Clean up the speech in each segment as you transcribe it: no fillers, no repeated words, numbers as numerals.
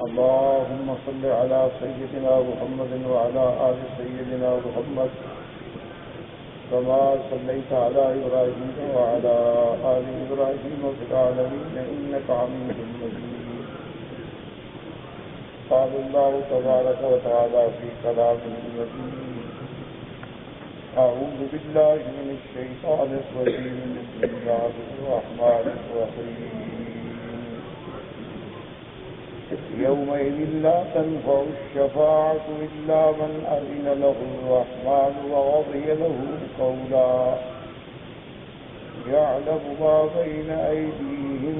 اللهم صل على سيدنا محمد وعلى آل سيدنا محمد كما صليت على إبراهيم وعلى آل إبراهيم في العالمين إنك حميد مجيد. قال الله تبارك وتعالى في كلامه المجيد: أعوذ بالله من الشيطان الرجيم. بسم الله الرحمن الرحيم. يومئذ لا تنفع الشفاعة إلا من أذن له الرحمن ورضي له قولا. يعلم ما بين أيديهم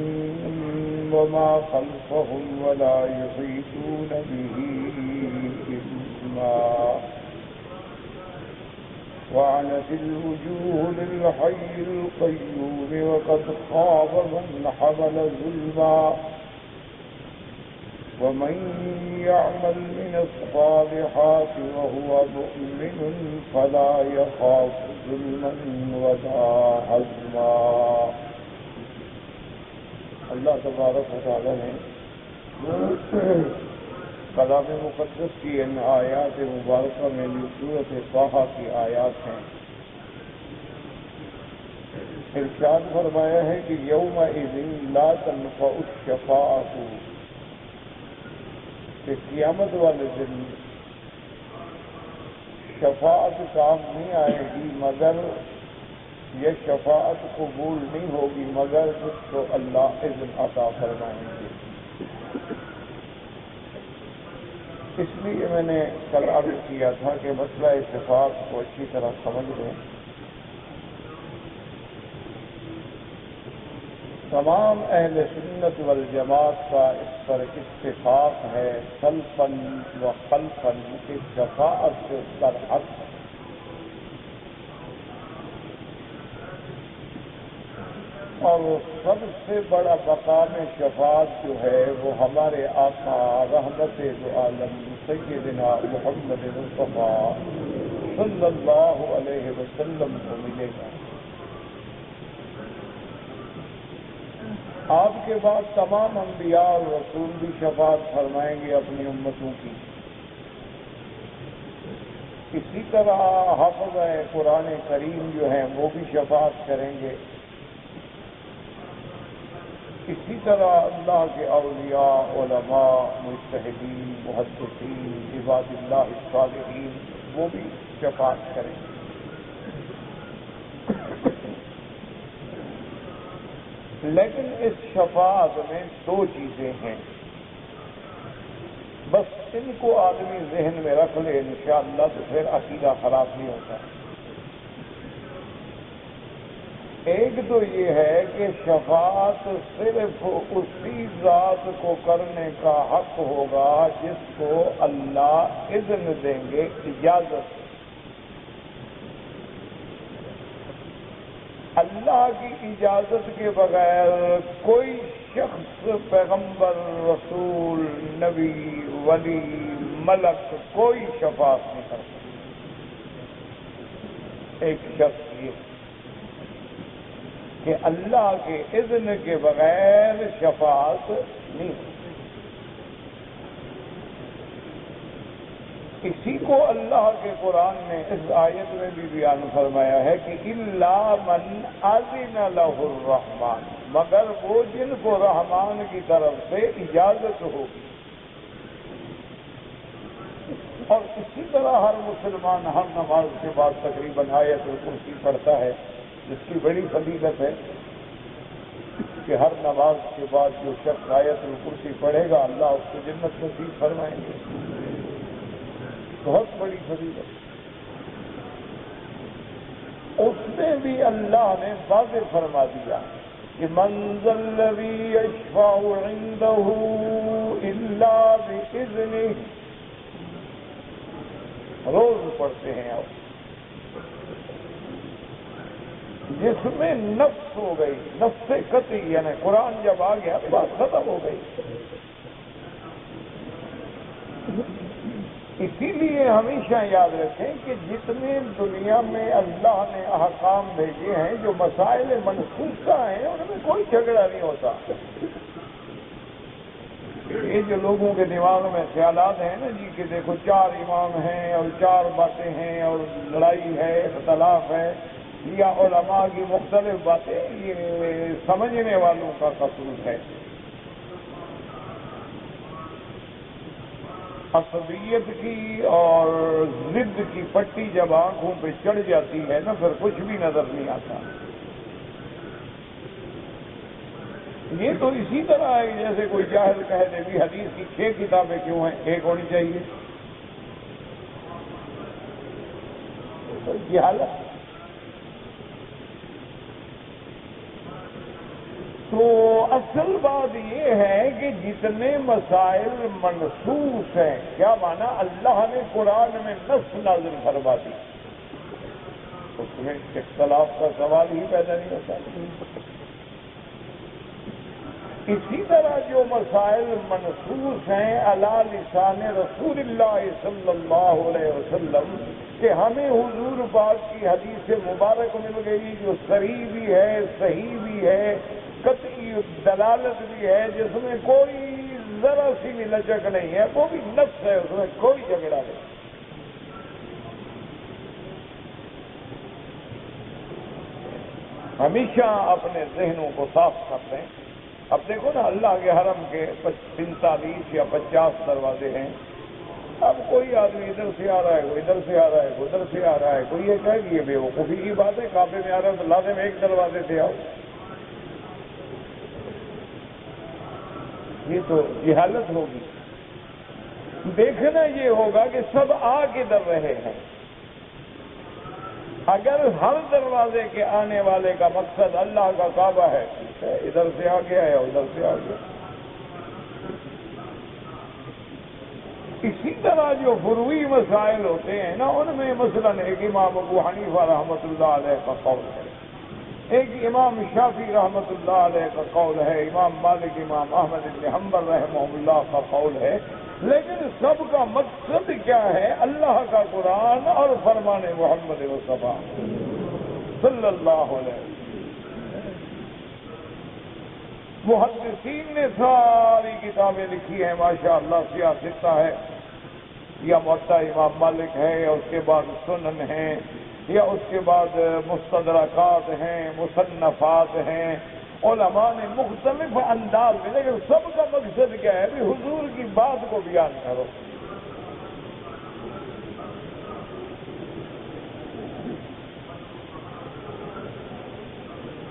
وما خلفهم ولا يحيطون به علما. وعنت الوجوه للحي القيوم وقد خاب من حمل ظلما. ومن يعمل من الصالحات وهو مؤمن فلا يخاف ظلما ولا حزنا. اللہ تبارک و تعالی نے کلام مقدس کی ان آیات مبارکہ میں سورۃ طٰہٰ کی آیات ہیں، ارشاد فرمایا ہے کہ یومئذ لا تنفع الشفاعۃ، کہ قیامت والے دن شفاعت کام نہیں آئے گی، مگر یہ شفاعت قبول نہیں ہوگی مگر جس کو اللہ اذن عطا فرمائیں گے. اس لیے میں نے کل عرض کیا تھا کہ مسئلہ شفاعت کو اچھی طرح سمجھ لیں. تمام اہل سنت والجماعت کا اس پر اتفاق ہے سلفاً و خلفاً کہ شفاعت سے برحق ہے. اور سب سے بڑا مقام شفاعت جو ہے وہ ہمارے آقا رحمت دو عالم سیدنا محمد مصطفیٰ صلی اللہ علیہ وسلم کو ملے گا. آپ کے بعد تمام انبیاء اور رسول بھی شفاعت فرمائیں گے اپنی امتوں کی. اسی طرح حافظ قرآن کریم جو ہیں وہ بھی شفاعت کریں گے. اسی طرح اللہ کے اولیاء، علماء، مجتہدین، محدثین، عباد اللہ الصالحین وہ بھی شفاعت کریں گے. لیکن اس شفاعت میں دو چیزیں ہیں، بس ان کو آدمی ذہن میں رکھ لے انشاءاللہ تو پھر عقیدہ خراب نہیں ہوتا. ایک تو یہ ہے کہ شفاعت صرف اسی ذات کو کرنے کا حق ہوگا جس کو اللہ اذن دیں گے، اجازت. اللہ کی اجازت کے بغیر کوئی شخص، پیغمبر، رسول، نبی، ولی، ملک کوئی شفاعت نہیں کر سکتا. ایک شخص یہ کہ اللہ کے اذن کے بغیر شفاعت نہیں ہو. اسی کو اللہ کے قرآن نے اس آیت میں بھی بیان فرمایا ہے کہ الا من اذن له الرحمن، مگر وہ جن کو رحمان کی طرف سے اجازت ہوگی. اور اسی طرح ہر مسلمان ہر نماز کے بعد تقریباً آیت الکرسی پڑھتا ہے، جس کی بڑی فضیلت ہے کہ ہر نماز کے بعد جو شخص آیت الکرسی پڑھے گا اللہ اس کو جنت نصیب فرمائیں گے. بہت بڑی فضیلت. اس میں بھی اللہ نے واضح فرما دیا کہ من ذا الذی یشفع عنده الا باذنہ. روز پڑھتے ہیں آپ، جس میں نفس ہو گئی، نفس قطعی، یعنی قرآن جب آ گیا بات ختم ہو گئی. اسی لیے ہمیشہ یاد رکھیں کہ جتنے دنیا میں اللہ نے احکام بھیجے ہیں جو مسائل منسوخہ ہیں ان میں کوئی جھگڑا نہیں ہوتا. یہ جو لوگوں کے دماغ میں خیالات ہیں نا جی کہ دیکھو 4 امام ہیں اور 4 باتیں ہیں اور لڑائی ہے، اختلاف ہے، یا علماء کی مختلف باتیں، یہ سمجھنے والوں کا قصور ہے۔ عصبیت کی اور ضد کی پٹی جب آنکھوں پہ چڑھ جاتی ہے نا پھر کچھ بھی نظر نہیں آتا۔ یہ تو اسی طرح ہے جیسے کوئی جاہل کہہ دے بھی حدیث کی 6 کتابیں کیوں ہیں، 1 ہونی چاہیے۔ یہ حالت تو اصل بات یہ ہے کہ جتنے مسائل منسوخ ہیں، کیا مانا اللہ نے قرآن میں نص نازل فرما دی، اس میں اختلاف کا سوال ہی پیدا نہیں ہوتا۔ اسی طرح جو مسائل منسوخ ہیں علی لسان رسول اللہ صلی اللہ علیہ وسلم کہ ہمیں حضور پاک کی حدیث مبارک مل گئی جو صریح بھی ہے، صحیح بھی ہے، قطعی دلالت بھی ہے، جس میں کوئی ذرا سی بھی لچک نہیں ہے، وہ بھی نفس ہے، اس میں کوئی جھگڑا نہیں۔ ہمیشہ اپنے ذہنوں کو صاف کر لیں۔ اب دیکھو نا اللہ کے حرم کے 45 یا 50 دروازے ہیں، اب کوئی آدمی ادھر سے آ رہا ہے، کوئی ادھر سے آ رہا ہے، کوئی ادھر سے آ رہا ہے، کوئی یہ کہے کہ یہ بے وقوفی کی بات ہے، کعبے میں آ رہا ہے تو لازم ایک دروازے سے آؤ۔ یہ تو جہالت ہوگی۔ دیکھنا یہ ہوگا کہ سب آ کدھر رہے ہیں۔ اگر ہر دروازے کے آنے والے کا مقصد اللہ کا کعبہ ہے، ٹھیک ہے، ادھر سے آ گیا یا ادھر سے آ گیا۔ اسی طرح جو فروعی مسائل ہوتے ہیں نا ان میں مثلاً ایک امام ابو حنیفہ رحمۃ اللہ علیہ کا قول ہے، ایک امام شافعی رحمۃ اللہ علیہ کا قول ہے، امام مالک، امام احمد بن حنبل رحمہ اللہ کا قول ہے، لیکن سب کا مقصد کیا ہے؟ اللہ کا قرآن اور فرمان محمد مصطفیٰ صلی اللہ علیہ وسلم۔ محدثین نے ساری کتابیں لکھی ہیں ماشاء اللہ، سیاستہ ہے یا موطا امام مالک ہے یا اس کے بعد سنن ہیں یا اس کے بعد مستدرکات ہیں، مصنفات ہیں، علماء نے مختلف انداز میں، لیکن سب کا مقصد کیا ہے؟ بھی حضور کی بات کو بیان کرو۔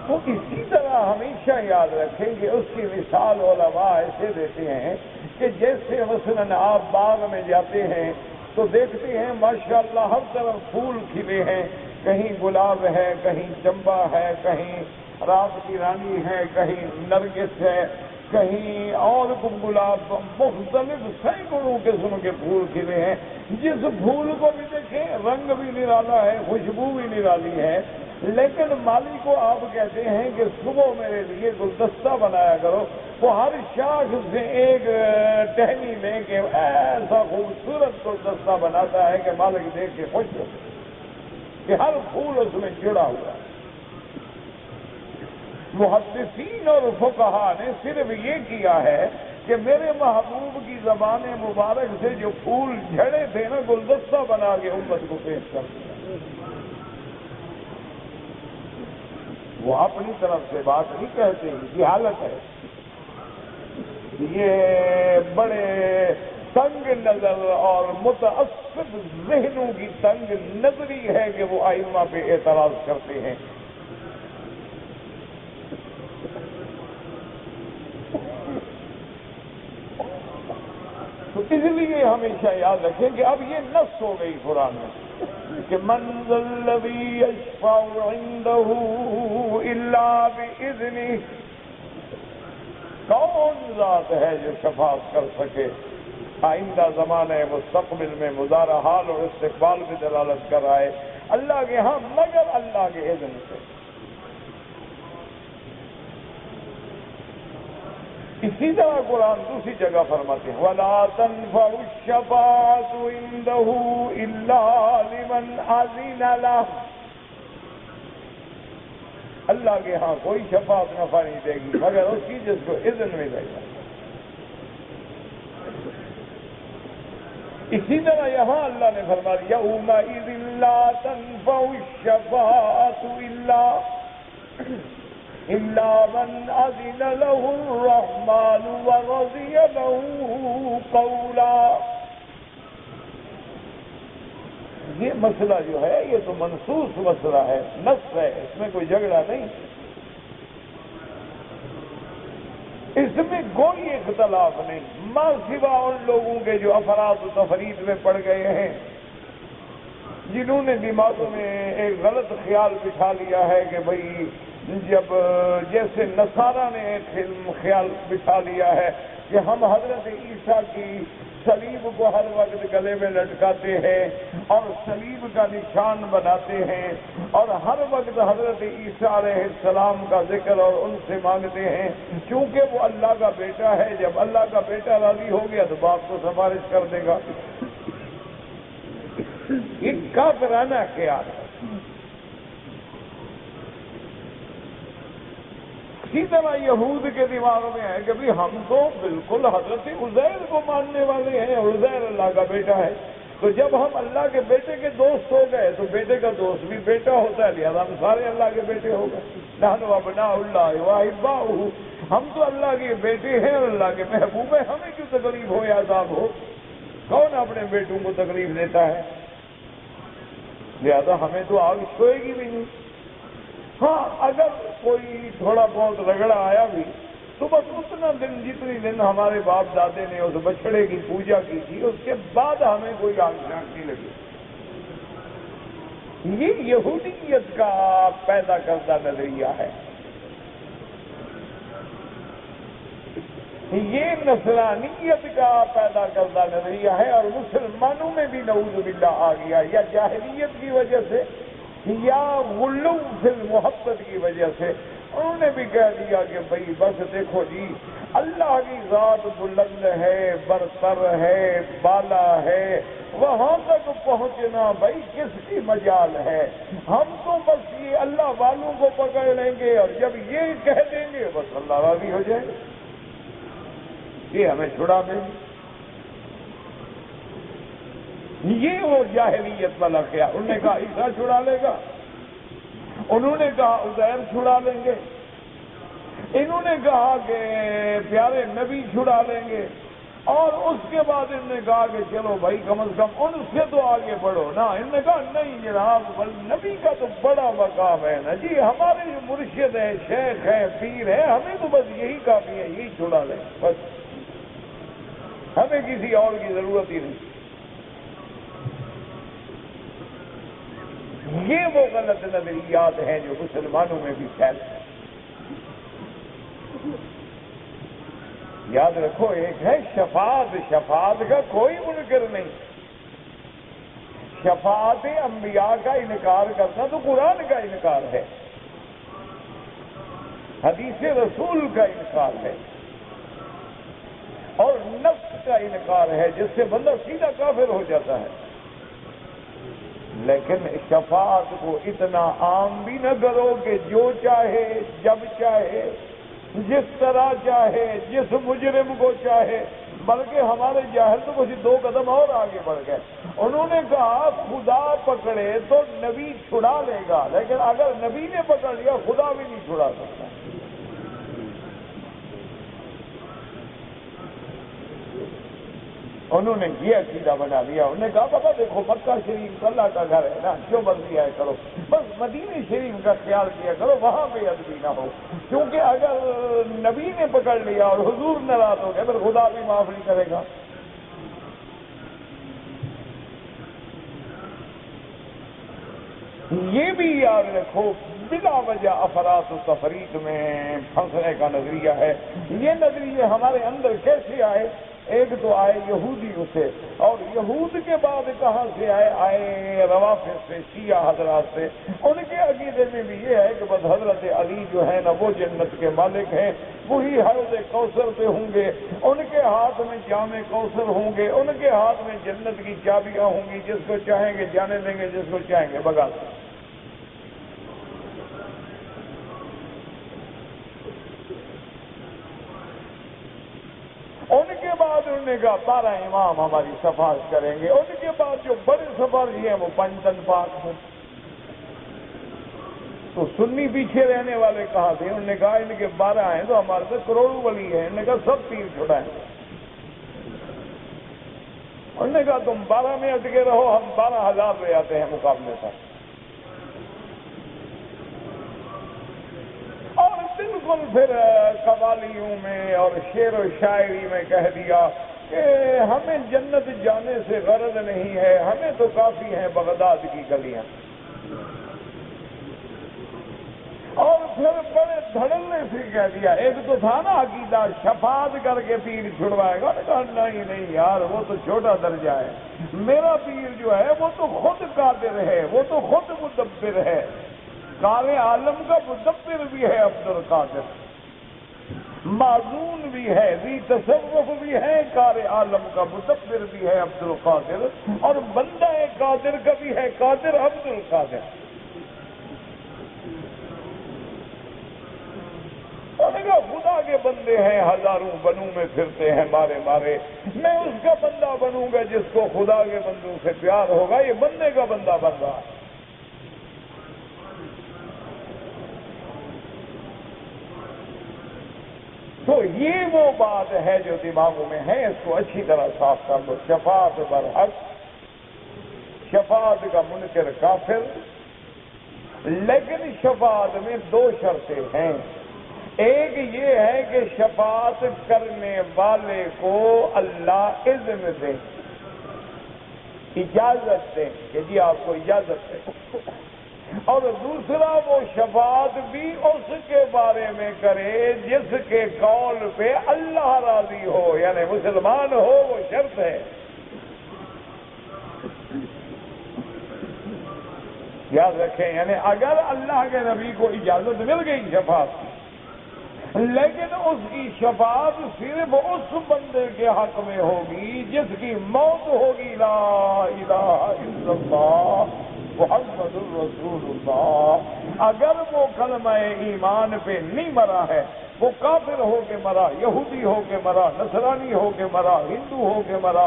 تو اسی طرح ہمیشہ یاد رکھیں کہ اس کی مثال علماء ایسے دیتے ہیں کہ جیسے مثلاً آپ باغ میں جاتے ہیں تو دیکھتے ہیں ماشاءاللہ ہر طرف پھول کھلے ہیں، کہیں گلاب ہے، کہیں چمبا ہے، کہیں رات کی رانی ہے، کہیں نرگس ہے، کہیں اور گلاب، مختلف سینکڑوں قسم کے پھول کھلے ہیں۔ جس پھول کو بھی دیکھیں رنگ بھی نرالا ہے، خوشبو بھی نرالی ہے، لیکن مالی کو آپ کہتے ہیں کہ صبح میرے لیے گلدستہ بنایا کرو، وہ ہر شاخ سے ایک ٹہنی لے کے ایسا خوبصورت گلدستہ بناتا ہے کہ مالک دیکھ کے خوش ہو کہ ہر پھول اس میں جڑا ہوا ہے۔ محدثین اور فقہا نے صرف یہ کیا ہے کہ میرے محبوب کی زبان مبارک سے جو پھول جھڑے تھے نا گلدستہ بنا کے امت کو پیش کر دیا۔ وہ اپنی طرف سے بات نہیں کہتے، یہ حالت ہے۔ یہ بڑے تنگ نظر اور متعصب ذہنوں کی تنگ نظری ہے کہ وہ ائمہ پہ اعتراض کرتے ہیں۔ تو اس لیے ہمیشہ یاد رکھیں کہ اب یہ نص ہو گئی قرآن میں کہ من ذا الذی یشفع عنده الا باذنہ، کون ذات ہے جو شفاعت کر سکے؟ آئندہ زمانہ مستقبل میں مضارع حال اور استقبال میں دلالت کر رہا ہے، اللہ کے ہاں مگر اللہ کے اذن سے۔ اسی طرح قرآن دوسری جگہ فرماتے ہیں وَلَا تَنْفَعُ الشَّفَاعَةُ عِنْدَهُ إِلَّا لِمَنْ أَذِنَ لَهُ، اللہ کے ہاں کوئی شفاعت نفع نہیں دے گی مگر اس کی جس کو اذن ملے گا۔ اسی طرح یہاں اللہ نے فرما دیا یومئذ لا تنفع الشفاعۃ الا من اذن له الرحمن ورضي له قولا. یہ مسئلہ جو ہے یہ تو منصوص مسئلہ ہے، نص ہے، اس میں کوئی جھگڑا نہیں، اس میں کوئی اختلاف نہیں، ما سوا ان لوگوں کے جو افراد و تفرید میں پڑ گئے ہیں، جنہوں نے دماغوں میں ایک غلط خیال بٹھا لیا ہے کہ بھئی جب جیسے نصارہ نے ایک خیال بٹھا لیا ہے کہ ہم حضرت عیسیٰ کی صلیب کو ہر وقت گلے میں لٹکاتے ہیں اور صلیب کا نشان بناتے ہیں اور ہر وقت حضرت عیسیٰ علیہ السلام کا ذکر اور ان سے مانگتے ہیں کیونکہ وہ اللہ کا بیٹا ہے، جب اللہ کا بیٹا راضی ہو گیا تو باپ کو سفارش کر دے گا. یہ کافرانہ خیال ہے. اسی طرح یہود کے دماغ میں ہے کہ بھی ہم تو بالکل حضرت عزیر کو ماننے والے ہیں اور عزیر اللہ کا بیٹا ہے، تو جب ہم اللہ کے بیٹے کے دوست ہو گئے تو بیٹے کا دوست بھی بیٹا ہوتا ہے، لہذا ہم سارے اللہ کے بیٹے ہو گئے. نحن ابناء اللہ واحباؤہ، ہم تو اللہ کے بیٹے ہیں اور اللہ کے محبوب ہیں، ہمیں کیوں تکلیف ہو یا عذاب ہو؟ کون اپنے بیٹوں کو تکلیف دیتا ہے؟ لہذا ہمیں تو آگ چھوئے گی بھی نہیں. ہاں اگر کوئی تھوڑا بہت رگڑا آیا بھی تو بس اتنا دن جتنی دن ہمارے باپ دادے نے اس بچڑے کی پوجا کی تھی اس کے بعد ہمیں کوئی آگ جھانک نہیں لگی. یہ یہودیت کا پیدا کردہ نظریہ ہے، یہ نصرانیت کا پیدا کردہ نظریہ ہے اور مسلمانوں میں بھی نعوذ باللہ آ گیا، یا جاہلیت کی وجہ سے یا غلو فی المحبت کی وجہ سے. انہوں نے بھی کہہ دیا کہ بھئی بس دیکھو جی اللہ کی ذات بلند ہے، برتر ہے، بالا ہے، وہاں تک پہنچنا بھائی کس کی مجال ہے، ہم تو بس یہ اللہ والوں کو پکڑ لیں گے اور جب یہ کہہ دیں گے بس اللہ راضی ہو جائے، یہ ہمیں چھڑا دیں گے. یہ وہ جاہلیت والا خیال. انہوں نے کہا عیسیٰ چھڑا لے گا، انہوں نے کہا عزیر چھڑا لیں گے، انہوں نے کہا کہ پیارے نبی چھڑا لیں گے، اور اس کے بعد انہوں نے کہا کہ چلو بھائی کم از کم ان سے تو آگے بڑھو نا. انہوں نے کہا نہیں جناب نبی کا تو بڑا مقام ہے نا جی، ہمارے جو مرشد ہیں، شیخ ہیں، پیر ہیں، ہمیں تو بس یہی کافی ہے، یہی چھڑا لیں بس، ہمیں کسی اور کی ضرورت ہی نہیں. یہ وہ غلط نظریات ہیں جو مسلمانوں میں بھی پھیلتے ہیں. یاد رکھو ایک ہے شفاعت، شفاعت کا کوئی منکر نہیں. شفاعت انبیاء کا انکار کرنا تو قرآن کا انکار ہے، حدیث رسول کا انکار ہے اور نفس کا انکار ہے جس سے بندہ سیدھا کافر ہو جاتا ہے. لیکن شفاعت کو اتنا عام بھی نہ کرو کہ جو چاہے جب چاہے جس طرح چاہے جس مجرم کو چاہے، بلکہ ہمارے جاہل تو کچھ 2 قدم اور آگے بڑھ گئے. انہوں نے کہا خدا پکڑے تو نبی چھڑا لے گا، لیکن اگر نبی نے پکڑ لیا خدا بھی نہیں چھڑا سکتا. انہوں نے یہ عقیدہ بنا لیا. انہوں نے کہا بابا دیکھو مکہ شریف اللہ کا گھر ہے نا، جو مرضی آئے کرو، بس مدینہ شریف کا خیال کیا کرو، وہاں پہ ادبی نہ ہو، کیونکہ اگر نبی نے پکڑ لیا اور حضور ناراض ہو گئے پھر خدا بھی معاف نہیں کرے گا. یہ بھی یاد رکھو بلا وجہ افراد و تفریق میں پھنسنے کا نظریہ ہے. یہ نظریے ہمارے اندر کیسے آئے؟ ایک تو آئے یہودیوں سے، اور یہود کے بعد کہاں سے آئے روافض سے، شیعہ حضرات سے. ان کے عقیدے میں بھی یہ ہے کہ بس حضرت علی جو ہے نا وہ جنت کے مالک ہیں، وہی حوض کوثر پہ ہوں گے، ان کے ہاتھ میں جام کوثر ہوں گے، ان کے ہاتھ میں جنت کی چابیاں ہوں گی، جس کو چاہیں گے جانے دیں گے، جس کو چاہیں گے بگا دیں گے. ان کے بعد انہوں نے کہا 12 امام ہماری سفارش کریں گے، ان کے بعد جو بڑے سفارشی ہیں وہ 5 تن پاک ہیں۔ تو سنی پیچھے رہنے والے کہاں تھے؟ انہوں نے کہا ان کے 12 ہیں تو ہمارے تو کروڑوں ولی ہیں۔ انہوں نے کہا سب پیر چھڑائیں۔ انہوں نے کہا تم 12 میں اٹکے رہو، ہم 12,000 لے آتے ہیں مقابلے پر۔ اور بالکل پھر قوالیوں میں اور شعر و شاعری میں کہہ دیا کہ ہمیں جنت جانے سے غرض نہیں ہے، ہمیں تو کافی ہیں بغداد کی گلیاں۔ اور پھر بڑے دھڑلے سے کہہ دیا، ایک تو تھا نا عقیدہ شفاعت کر کے پیر چھڑوائے گا، کہا نہیں یار وہ تو چھوٹا درجہ ہے، میرا پیر جو ہے وہ تو خود قادر ہے، وہ تو خود مدبر ہے، قارئ عالم کا مدبر بھی ہے عبد القادر، معزون بھی ہے، ذی تصرف بھی ہے، قارئ عالم کا مدبر بھی ہے عبد القادر، اور بندہ قادر کا بھی ہے قادر عبد القادر۔ خدا کے بندے ہیں ہزاروں بنوں میں پھرتے ہیں مارے مارے، میں اس کا بندہ بنوں گا جس کو خدا کے بندوں سے پیار ہوگا، یہ بندے کا بندہ بن رہا۔ تو یہ وہ بات ہے جو دماغوں میں ہے، اس کو اچھی طرح صاف کر دو۔ شفاعت برحق، شفاعت کا منکر کافر، لیکن شفاعت میں 2 شرطیں ہیں۔ ایک یہ ہے کہ شفاعت کرنے والے کو اللہ اذن دے، اجازت دے کہ جی آپ کو اجازت دے، اور دوسرا وہ شفاعت بھی اس کے بارے میں کرے جس کے قول پہ اللہ راضی ہو، یعنی مسلمان ہو، وہ شرط ہے۔ یاد رکھیں، یعنی اگر اللہ کے نبی کو اجازت مل گئی شفاعت کی، لیکن اس کی شفاعت صرف اس بندے کے حق میں ہوگی جس کی موت ہوگی لا الہ الا اللہ محمد الرسول اللہ۔ اگر وہ کلمہ ایمان پہ نہیں مرا ہے، وہ کافر ہو کے مرا، یہودی ہو کے مرا، نصرانی ہو کے مرا، ہندو ہو کے مرا،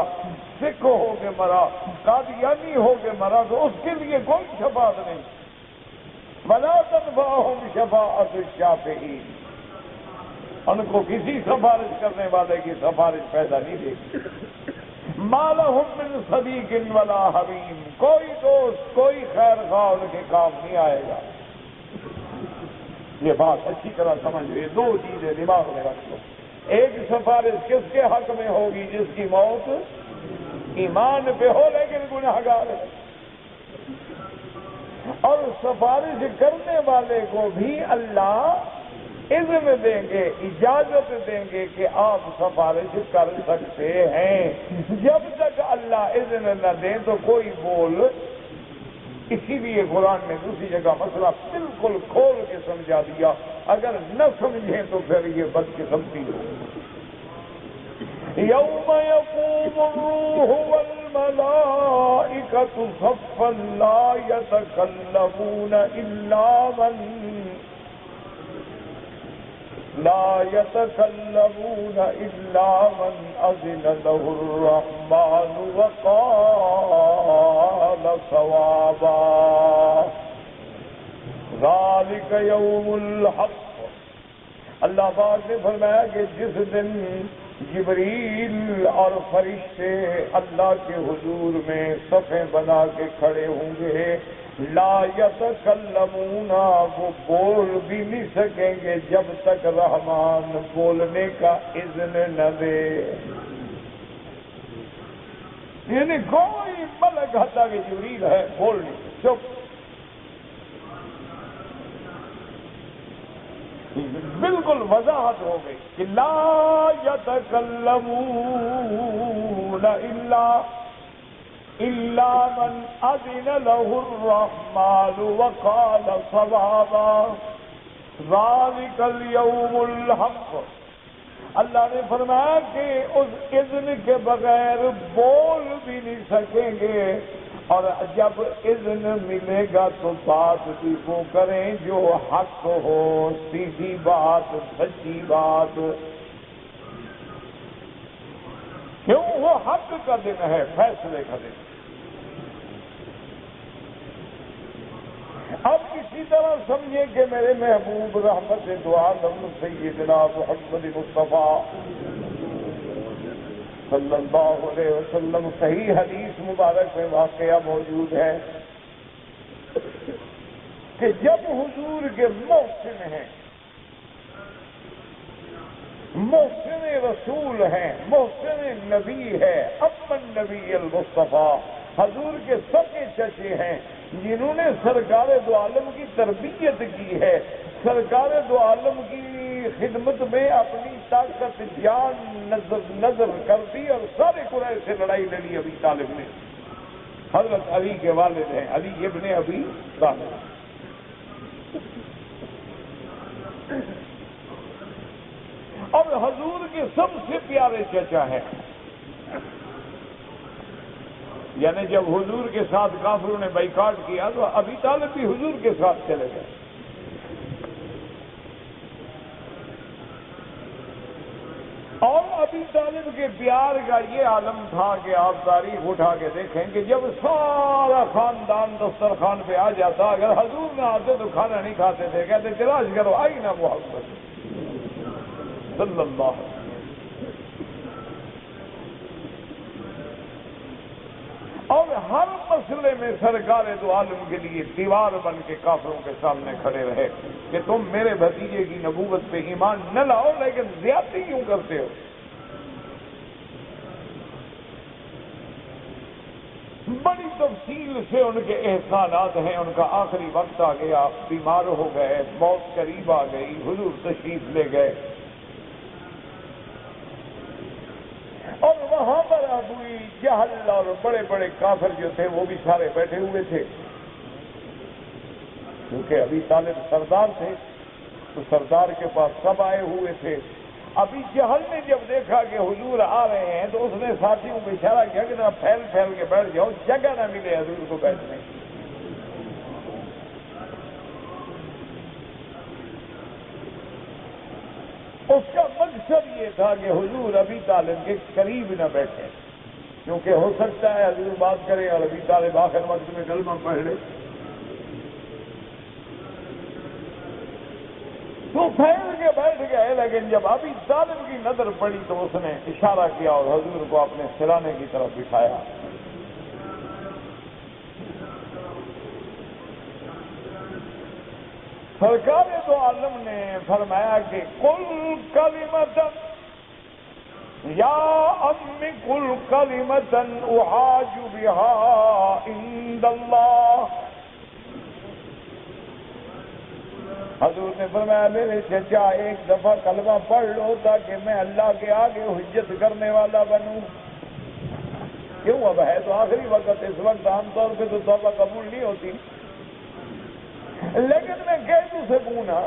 سکھ ہو کے مرا، قادیانی ہو کے مرا، تو اس کے لیے کوئی شفاعت نہیں۔ وَلَا تَنفَعُهُمْ شَفَاعَةُ الشَّافِعِينَ، ان کو کسی سفارش کرنے والے کی سفارش پیدا نہیں دے گی۔ مَا لَهُم مِّن صَدِيقٍ وَلَا حَمِيمٍ، کوئی دوست، کوئی خیر خواہ ان کے کام نہیں آئے گا۔ یہ بات اچھی طرح سمجھ لیں، 2 چیزیں دماغ میں رکھ لو۔ ایک سفارش کس کے حق میں ہوگی؟ جس کی موت ایمان پہ ہو لیکن گنہگار ہے۔ اور سفارش کرنے والے کو بھی اللہ اذن دیں گے، اجازت دیں گے کہ آپ سفارش کر سکتے ہیں۔ جب تک اللہ اذن نہ دیں تو کوئی بول، اسی لیے قرآن نے دوسری جگہ مسئلہ بالکل کھول کے سمجھا دیا، اگر نہ سمجھیں تو پھر یہ بدقسمتی ہو۔ یوم یقوم الروح والملائکۃ صفا لا یتکلمون الا من اذن له الرحمن وقال صوابا ذلك یوم الحق۔ اللہ پاک نے فرمایا کہ جس دن جبریل اور فرشتے اللہ کے حضور میں صفیں بنا کے کھڑے ہوں گے، لا یتکلمون، وہ بول بھی نہیں سکیں گے جب تک رحمان بولنے کا اذن نہ دے۔ یعنی کوئی ملک حتیٰ کہ جبریل ہے بول نہیں، چپ۔ بالکل وضاحت ہو گئی کہ لا یتکلمون الا من اذن له الرحمن وقال صوابا ذلك اليوم الحق۔ اللہ نے فرمایا کہ اس اذن کے بغیر بول بھی نہیں سکیں گے، اور جب اذن ملے گا تو بات بھی وہ کریں جو حق ہو، سیدھی بات، سچی بات۔ کیوں؟ وہ حق کا دن ہے، فیصلے کا دن۔ اب کسی طرح سمجھے کہ میرے محبوب رحمت دو عالم سیدنا محمد مصطفیٰ صلی اللہ علیہ وسلم صحیح حدیث مبارک میں واقعہ موجود ہے کہ جب حضور کے محسن ہیں، محسن رسول ہیں، محسن نبی ہے، امن نبی المصطفیٰ حضور کے سچے چچے ہیں، جنہوں نے سرکار دو عالم کی تربیت کی ہے، سرکار دو عالم کی خدمت میں اپنی طاقت جان نظر کر دی اور سارے قریش سے لڑائی لڑی ابی طالب نے۔ حضرت علی کے والد ہیں، علی ابن ابی طالب۔ اور حضور کے سب سے پیارے چچا ہیں، یعنی جب حضور کے ساتھ کافروں نے بائیکاٹ کیا تو ابی طالب بھی حضور کے ساتھ چلے گئے۔ اور ابی طالب کے پیار کا یہ عالم تھا کہ آپ تاریخ اٹھا کے دیکھیں کہ جب سارا خاندان دسترخوان پہ آ جاتا، اگر حضور نہ آتے تو کھانا نہیں کھاتے تھے، کہتے تلاش کرو آئی نہ محمد صلی اللہ علیہ وسلم۔ اور ہر مسئلے میں سرکار دو عالم کے لیے دیوار بن کے کافروں کے سامنے کھڑے رہے کہ تم میرے بھتیجے کی نبوت پہ ایمان نہ لاؤ لیکن زیادتی کیوں کرتے ہو؟ بڑی تفصیل سے ان کے احسانات ہیں۔ ان کا آخری وقت آ گیا، بیمار ہو گئے، موت قریب آ گئی، حضور تشریف لے گئے اور وہاں پر ابو جہل اور بڑے بڑے کافر جو تھے وہ بھی سارے بیٹھے ہوئے تھے، کیونکہ ابی طالب سردار تھے تو سردار کے پاس سب آئے ہوئے تھے۔ ابھی جہل نے جب دیکھا کہ حضور آ رہے ہیں تو اس نے ساتھیوں کو اشارہ کیا کہ ذرا پھیل پھیل کے بیٹھ جاؤ، جگہ نہ ملے حضور کو بیٹھنے۔ اس کا مقصد یہ تھا کہ حضور ابی طالب کے قریب نہ بیٹھے، کیونکہ ہو سکتا ہے حضور بات کرے اور ابی طالب آخر وقت میں کلمہ پڑھ لے۔ تو پھیل کے بیٹھ گئے، لیکن جب ابی طالب کی نظر پڑی تو اس نے اشارہ کیا اور حضور کو اپنے سرانے کی طرف بٹھایا۔ سرکار دو عالم نے فرمایا کہ کل کلمتن یا امی کل کلمتن احاج بها عند اللہ۔ حضور نے فرمایا میرے چچا ایک دفعہ کلمہ پڑھ لو تاکہ میں اللہ کے آگے حجت کرنے والا بنوں۔ کیوں؟ اب ہے تو آخری وقت، اس وقت عام طور پہ تو توبہ قبول نہیں ہوتی، لیکن میں کہہ تو سکوں نا،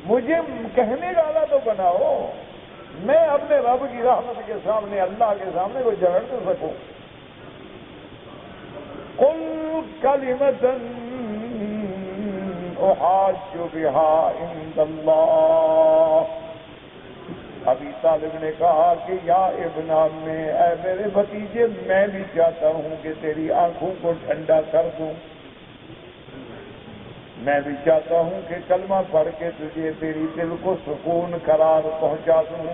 مجھے کہنے والا تو بناؤ، میں اپنے رب کی رحمت کے سامنے، اللہ کے سامنے کوئی جھگڑ تو سکوں۔ قل کلمۃ احاج بها عند اللہ۔ ابی طالب نے کہا کہ یا ابن عم، اے میرے بھتیجے، میں بھی چاہتا ہوں کہ تیری آنکھوں کو ٹھنڈا کر دوں، میں بھی چاہتا ہوں کہ کلمہ پڑھ کے تجھے تیری دل کو سکون قرار پہنچا دوں،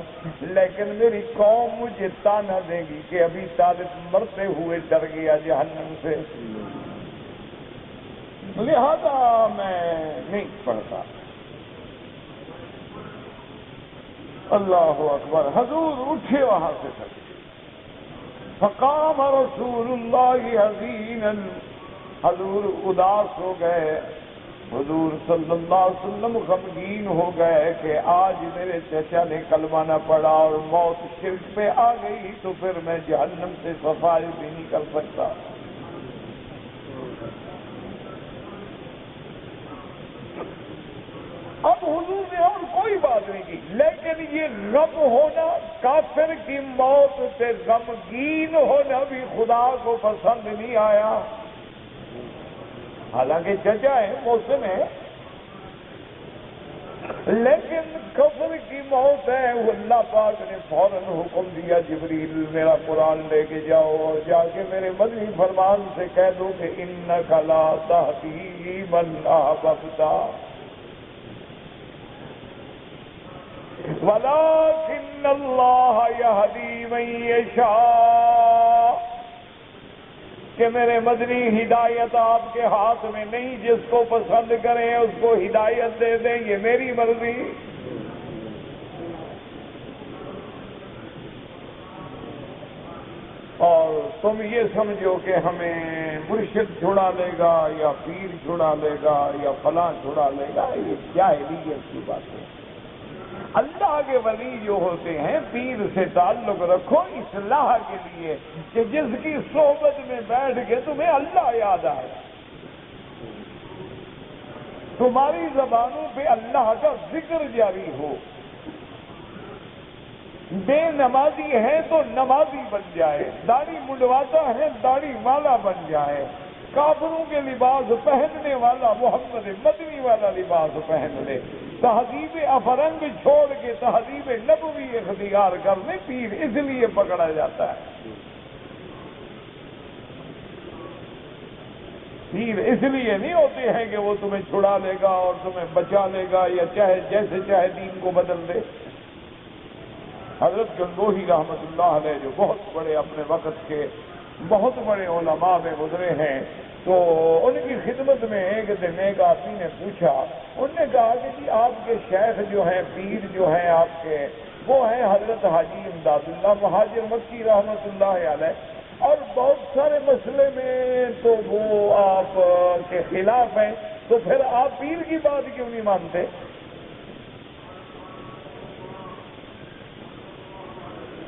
لیکن میری قوم مجھے تانا دے گی کہ ابھی طالب مرتے ہوئے ڈر گیا جہنم سے، لہذا میں نہیں پڑھتا۔ اللہ اکبر۔ حضور اٹھے وہاں سے تھے، فقام رسول اللہ حزینا، حضور اداس ہو گئے، حضور صلی اللہ علیہ وسلم غمگین ہو گئے کہ آج میرے چچا نے کلمہ نہ پڑھا اور موت شرک پہ آ گئی تو پھر میں جہنم سے صفائی بھی نہیں کر سکتا۔ اب حضور نے اور کوئی بات نہیں کی، لیکن یہ غم ہونا، کافر کی موت سے غمگین ہونا بھی خدا کو پسند نہیں آیا۔ حالانکہ چچا ہے، محسن ہے، لیکن کفر کی موت ہے، وہ اللہ پاک نے فوراً حکم دیا جبریل میرا قرآن لے کے جاؤ اور جا کے میرے مدنی فرمان سے کہہ دو کہ انک لا تہدی من احببت ولکن اللہ یہدی من یشاء، کہ میرے مدنی ہدایت آپ کے ہاتھ میں نہیں، جس کو پسند کریں اس کو ہدایت دے دیں، یہ میری مرضی۔ اور تم یہ سمجھو کہ ہمیں مرشد چھڑا لے گا یا پیر چھڑا لے گا یا فلاں چھڑا لے گا، یہ جاہلیت کی بات ہے۔ اللہ کے ولی جو ہوتے ہیں پیر سے تعلق رکھو اصلاح کے لیے، کہ جس کی صحبت میں بیٹھ کے تمہیں اللہ یاد آئے، تمہاری زبانوں پہ اللہ کا ذکر جاری ہو، بے نمازی ہے تو نمازی بن جائے، داڑھی منڈواتا ہے داڑھی والا بن جائے، کافروں کے لباس پہننے والا محمد مدنی والا لباس پہن لے، تہذیب افرنگ چھوڑ کے تہذیب نبوی اختیار کر لے۔ پیر اس لیے پکڑا جاتا ہے، پیر اس لیے نہیں ہوتے ہیں کہ وہ تمہیں چھڑا لے گا اور تمہیں بچا لے گا یا چاہے جیسے چاہے دین کو بدل دے۔ حضرت گنگوہی رحمت اللہ علیہ جو بہت بڑے اپنے وقت کے بہت بڑے علماء میں گزرے ہیں، تو ان کی خدمت میں ایک دن ایک آدمی نے پوچھا، انہوں نے کہا کہ جی آپ کے شیخ جو ہیں پیر جو ہیں آپ کے، وہ ہیں حضرت حاجی امداد اللہ مہاجر مکی رحمت اللہ علیہ، اور بہت سارے مسئلے میں تو وہ آپ کے خلاف ہیں، تو پھر آپ پیر کی بات کیوں نہیں مانتے؟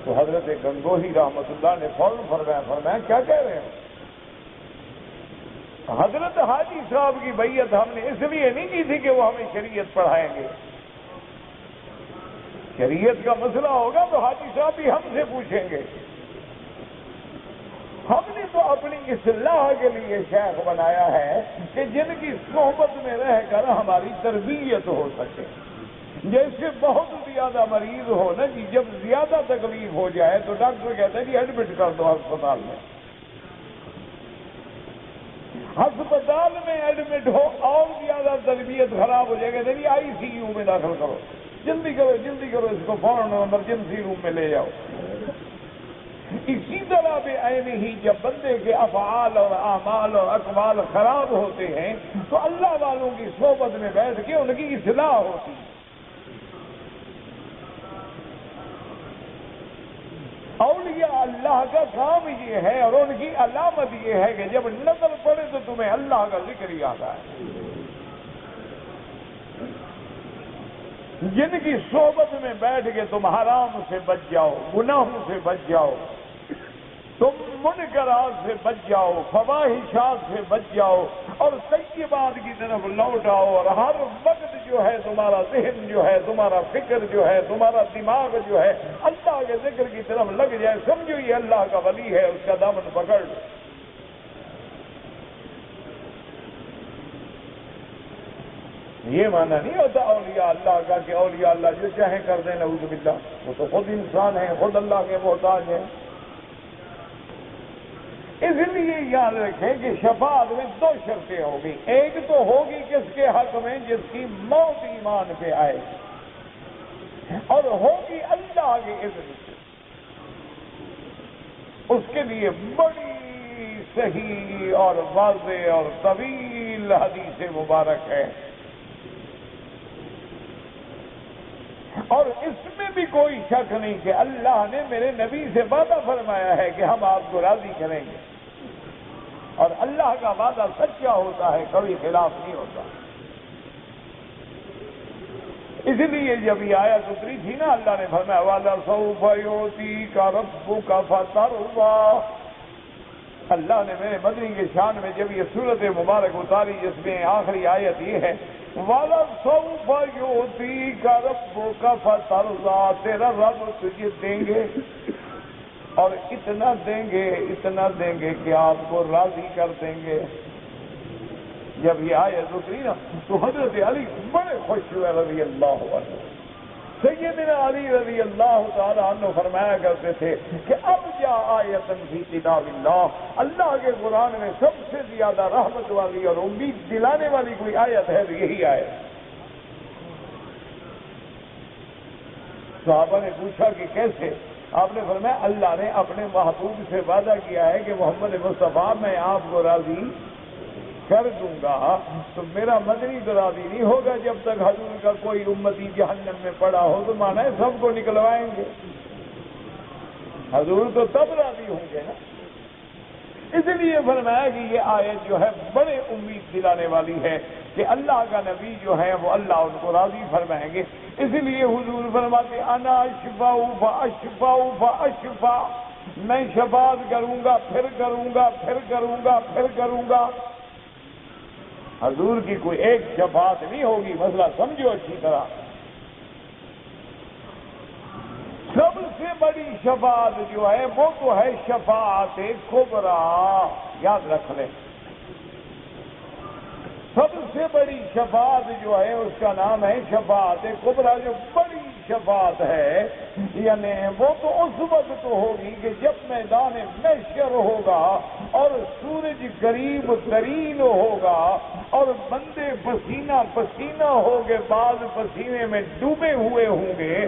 تو حضرت گنگوہی رحمت اللہ نے فوراً فرمایا کیا کہہ رہے ہیں؟ حضرت حاجی صاحب کی بیعت ہم نے اس لیے نہیں کی تھی کہ وہ ہمیں شریعت پڑھائیں گے، شریعت کا مسئلہ ہوگا تو حاجی صاحب بھی ہم سے پوچھیں گے، ہم نے تو اپنی اصلاح کے لیے شیخ بنایا ہے کہ جن کی صحبت میں رہ کر ہماری تربیت ہو سکے۔ جیسے بہت زیادہ مریض ہو نا جی، جب زیادہ تکلیف ہو جائے تو ڈاکٹر کہتے ہیں جی ایڈمٹ کر دو ہسپتال میں، ہسپتال میں ایڈمٹ ہو اور زیادہ تربیت خراب ہو جائے گا جی آئی سی یو میں داخل کرو، جلدی کرو جلدی کرو، اس کو فوراً ایمرجنسی روم میں لے جاؤ۔ اسی طرح بے عین ہی جب بندے کے افعال اور اعمال اور اقوال خراب ہوتے ہیں تو اللہ والوں کی صحبت میں بیٹھ کے ان کی اصلاح ہوتی ہے۔ اولیاء اللہ کا کام یہ ہے اور ان کی علامت یہ ہے کہ جب نظر پڑے تو تمہیں اللہ کا ذکر یاد آئے۔ جن کی صحبت میں بیٹھ کے تم حرام سے بچ جاؤ، گناہوں سے بچ جاؤ، تم منکرات سے بچ جاؤ، فواحشات سے بچ جاؤ اور طیبات کی طرف لوٹ آؤ، اور ہر وقت جو ہے تمہارا ذہن جو ہے، تمہارا فکر جو ہے، تمہارا دماغ جو ہے اللہ کے ذکر کی طرف لگ جائے، سمجھو یہ اللہ کا ولی ہے، اس کا دامن پکڑ لو۔ یہ معنی نہیں ہوتا اولیاء اللہ کا کہ اولیاء اللہ جو چاہیں کر دیں، نعوذ باللہ، وہ تو خود انسان ہیں، خود اللہ کے محتاج ہیں۔ اس لیے یاد رکھیں کہ شفاعت میں دو شرطیں ہوگی، ایک تو ہوگی کس کے حق میں جس کی موت ایمان پہ آئے، اور ہوگی اللہ کے اذن سے۔ اس کے لیے بڑی صحیح اور واضح اور طویل حدیث مبارک ہے، اور اس میں بھی کوئی شک نہیں کہ اللہ نے میرے نبی سے وعدہ فرمایا ہے کہ ہم آپ کو راضی کریں گے، اور اللہ کا وعدہ سچا ہوتا ہے، کبھی خلاف نہیں ہوتا۔ اس لیے جب یہ آیت اتری تھی نا، اللہ نے فرمایا وَلَسَوْفَ يُعْطِيكَ رَبُّكَ فَتَرْضَىٰ، اللہ نے میرے مدنی کے شان میں جب یہ سورت مبارک اتاری جس میں آخری آیت یہ ہے وَلَسَوْفَ يُعْطِيكَ رَبُّكَ فَتَرْضَىٰ، تیرا رب تجھے دیں گے اور اتنا دیں گے کہ آپ کو راضی کر دیں گے۔ جب یہ آیت اتری نا تو حضرت علی بڑے خوش ہوئے رضی اللہ عنہ. سیدنا علی رضی اللہ تعالیٰ عنہ فرمایا کرتے تھے کہ اب جا آیتن فی کتاب اللہ، اللہ کے قرآن میں سب سے زیادہ رحمت والی اور امید دلانے والی کوئی آیت ہے تو یہی آیت. صحابہ نے پوچھا کہ کیسے؟ آپ نے فرمایا اللہ نے اپنے محبوب سے وعدہ کیا ہے کہ محمد مصطفیٰ میں آپ کو راضی کر دوں گا، تو میرا مدنی تو راضی نہیں ہوگا جب تک حضور کا کوئی امتی جہنم میں پڑا ہو، تو مانا ہے سب کو نکلوائیں گے، حضور تو تب راضی ہوں گے نا. اس لیے فرمایا کہ یہ آیت جو ہے بڑے امید دلانے والی ہے کہ اللہ کا نبی جو ہے وہ اللہ ان کو راضی فرمائیں گے. اس لیے حضور فرماتے انا اشفع فاشفع فاشفع، میں شفاعت کروں گا پھر کروں گا پھر کروں گا پھر کروں گا. حضور کی کوئی ایک شفاعت نہیں ہوگی، مسئلہ سمجھو اچھی طرح. سب سے بڑی شفاعت جو ہے وہ تو ہے شفاعت کبریٰ، یاد رکھ لیں. سب سے بڑی شفاعت جو ہے اس کا نام ہے شفاعت کبریٰ. جو بڑی شفاعت ہے یعنی وہ تو اس وقت ہوگی کہ جب میدان محشر ہوگا اور سورج قریب ترین ہوگا اور بندے پسینہ پسینہ ہو گے، بعض پسینے میں ڈوبے ہوئے ہوں گے،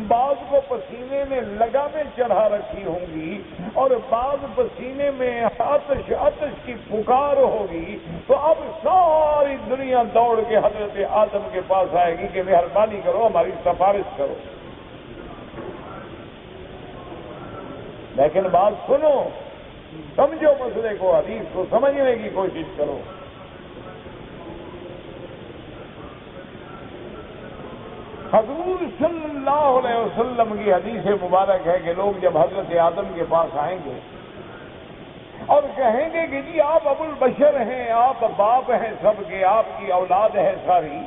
بعض کو پسینے میں لگامیں چڑھا رکھی ہوں گی اور بعض پسینے میں آتش آتش کی پکار ہوگی. تو اب ساری دنیا دوڑ کے حضرت آدم کے پاس آئے گی کہ مہربانی کرو ہماری سفارش کرو. لیکن بات سنو، سمجھو مسئلے کو، حدیث کو سمجھنے کی کوشش کرو. حضور صلی اللہ علیہ وسلم کی حدیث مبارک ہے کہ لوگ جب حضرت آدم کے پاس آئیں گے اور کہیں گے کہ جی آپ ابو البشر ہیں، آپ باپ ہیں سب کے، آپ کی اولاد ہے ساری،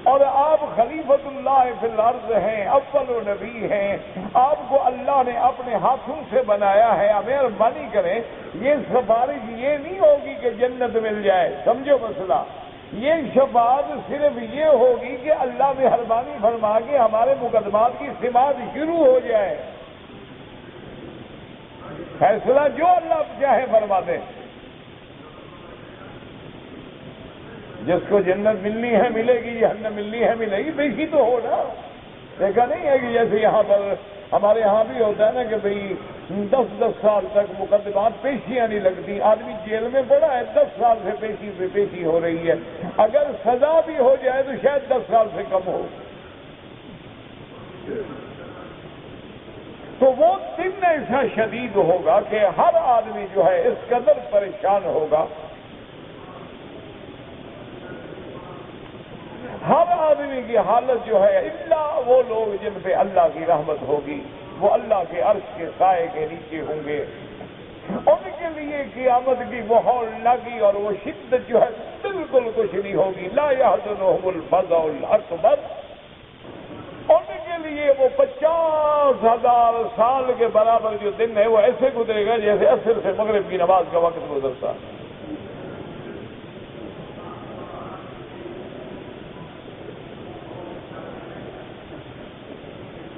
اور آپ خلیفۃ اللہ فی الارض ہیں، اول نبی ہیں، آپ کو اللہ نے اپنے ہاتھوں سے بنایا ہے، مہربانی کریں یہ سفارش یہ نہیں ہوگی کہ جنت مل جائے. سمجھو مسئلہ، یہ شفاعت صرف یہ ہوگی کہ اللہ مہربانی فرما کے ہمارے مقدمات کی سماعت شروع ہو جائے. فیصلہ جو اللہ چاہے فرما دے. جس کو جنت ملنی ہے ملے گی، جہنم ملنی ہے ملے گی. دیکھی تو ہو نا، دیکھا نہیں ہے کہ جیسے یہاں پر ہمارے یہاں بھی ہوتا ہے نا کہ بھئی 10 سال تک مقدمات پیشیاں نہیں لگتی. آدمی جیل میں پڑا ہے، 10 سال سے پیشی پہ پیشی ہو رہی ہے، اگر سزا بھی ہو جائے تو شاید 10 سال سے کم ہو. تو وہ دن ایسا شدید ہوگا کہ ہر آدمی جو ہے اس قدر پریشان ہوگا، ہر آدمی کی حالت جو ہے الا وہ لوگ جن پہ اللہ کی رحمت ہوگی، وہ اللہ کے عرش کے سائے کے نیچے ہوں گے، ان کے لیے قیامت کی وہ ہول لگی اور وہ شدت جو ہے بالکل کچھ نہیں ہوگی. لا يحزنهم الفزع الاکبر. ان کے لیے وہ 50,000 سال کے برابر جو دن ہے وہ ایسے گزرے گا جیسے عصر سے مغرب کی نماز کا وقت گزرتا.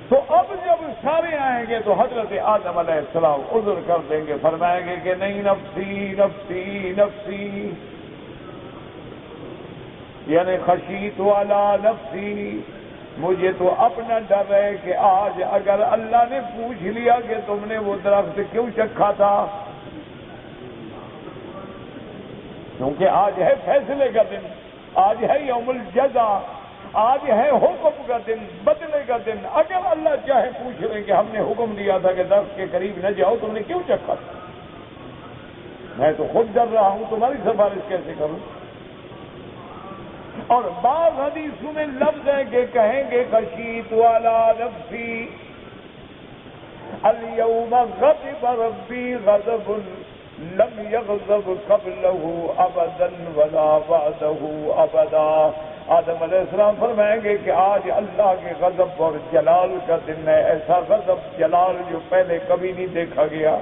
تو اب جب سارے آئیں گے تو حضرت آدم علیہ السلام عذر کر دیں گے، فرمائیں گے کہ نہیں، نفسی نفسی نفسی، یعنی خشیت علی نفسی، مجھے تو اپنا ڈر ہے کہ آج اگر اللہ نے پوچھ لیا کہ تم نے وہ درخت کیوں چکھا تھا، کیونکہ آج ہے فیصلے کا دن، آج ہے یوم الجزا، آج ہے حکم کا دن، بدلے کا دن. اگر اللہ چاہے پوچھ لیں کہ ہم نے حکم دیا تھا کہ درخت کے قریب نہ جاؤ، تم نے کیوں چکھا تھا؟ میں تو خود ڈر رہا ہوں، تمہاری سفارش کیسے کروں؟ اور بعض حدیثوں میں لفظ ہے کہ کہیں گے خشیت علی نفسی الیوم غضب ربی غضب لم یغضب قبلہ ابدا ولا بعدہ ابدا. آدم علیہ السلام فرمائیں گے کہ آج اللہ کے غضب اور جلال کا دن ہے، ایسا غضب جلال جو پہلے کبھی نہیں دیکھا گیا.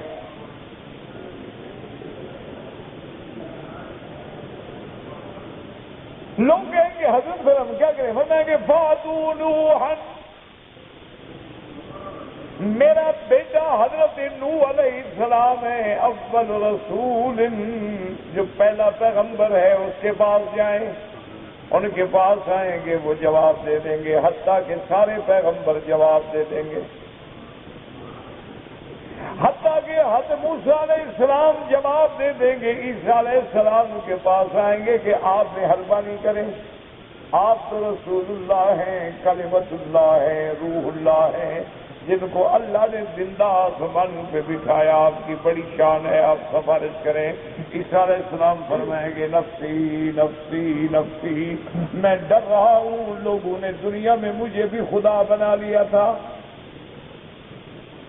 لوگ کہیں گے حضرت پھر ہم کیا کریں؟ فرمائیں گے فاتوا نوحا، میرا بیٹا حضرت نوح علیہ السلام ہے، اول رسول، جو پہلا پیغمبر ہے، اس کے پاس جائیں، ان کے پاس آئیں گے، وہ جواب دے دیں گے، حتیٰ کہ سارے پیغمبر جواب دے دیں گے، حتیٰ کہ حضرت موسیٰ علیہ السلام جواب دے دیں گے، عیسیٰ علیہ السلام کے پاس آئیں گے کہ آپ مہربانی کریں، آپ تو رسول اللہ ہیں، کلمت اللہ ہیں، روح اللہ ہیں، جن کو اللہ نے زندہ آسمان پہ بٹھایا، آپ کی بڑی شان ہے، آپ سفارش کریں۔ عیسیٰ علیہ السلام فرمائیں گے نفسی نفسی نفسی، میں ڈر رہا ہوں، لوگوں نے دنیا میں مجھے بھی خدا بنا لیا تھا،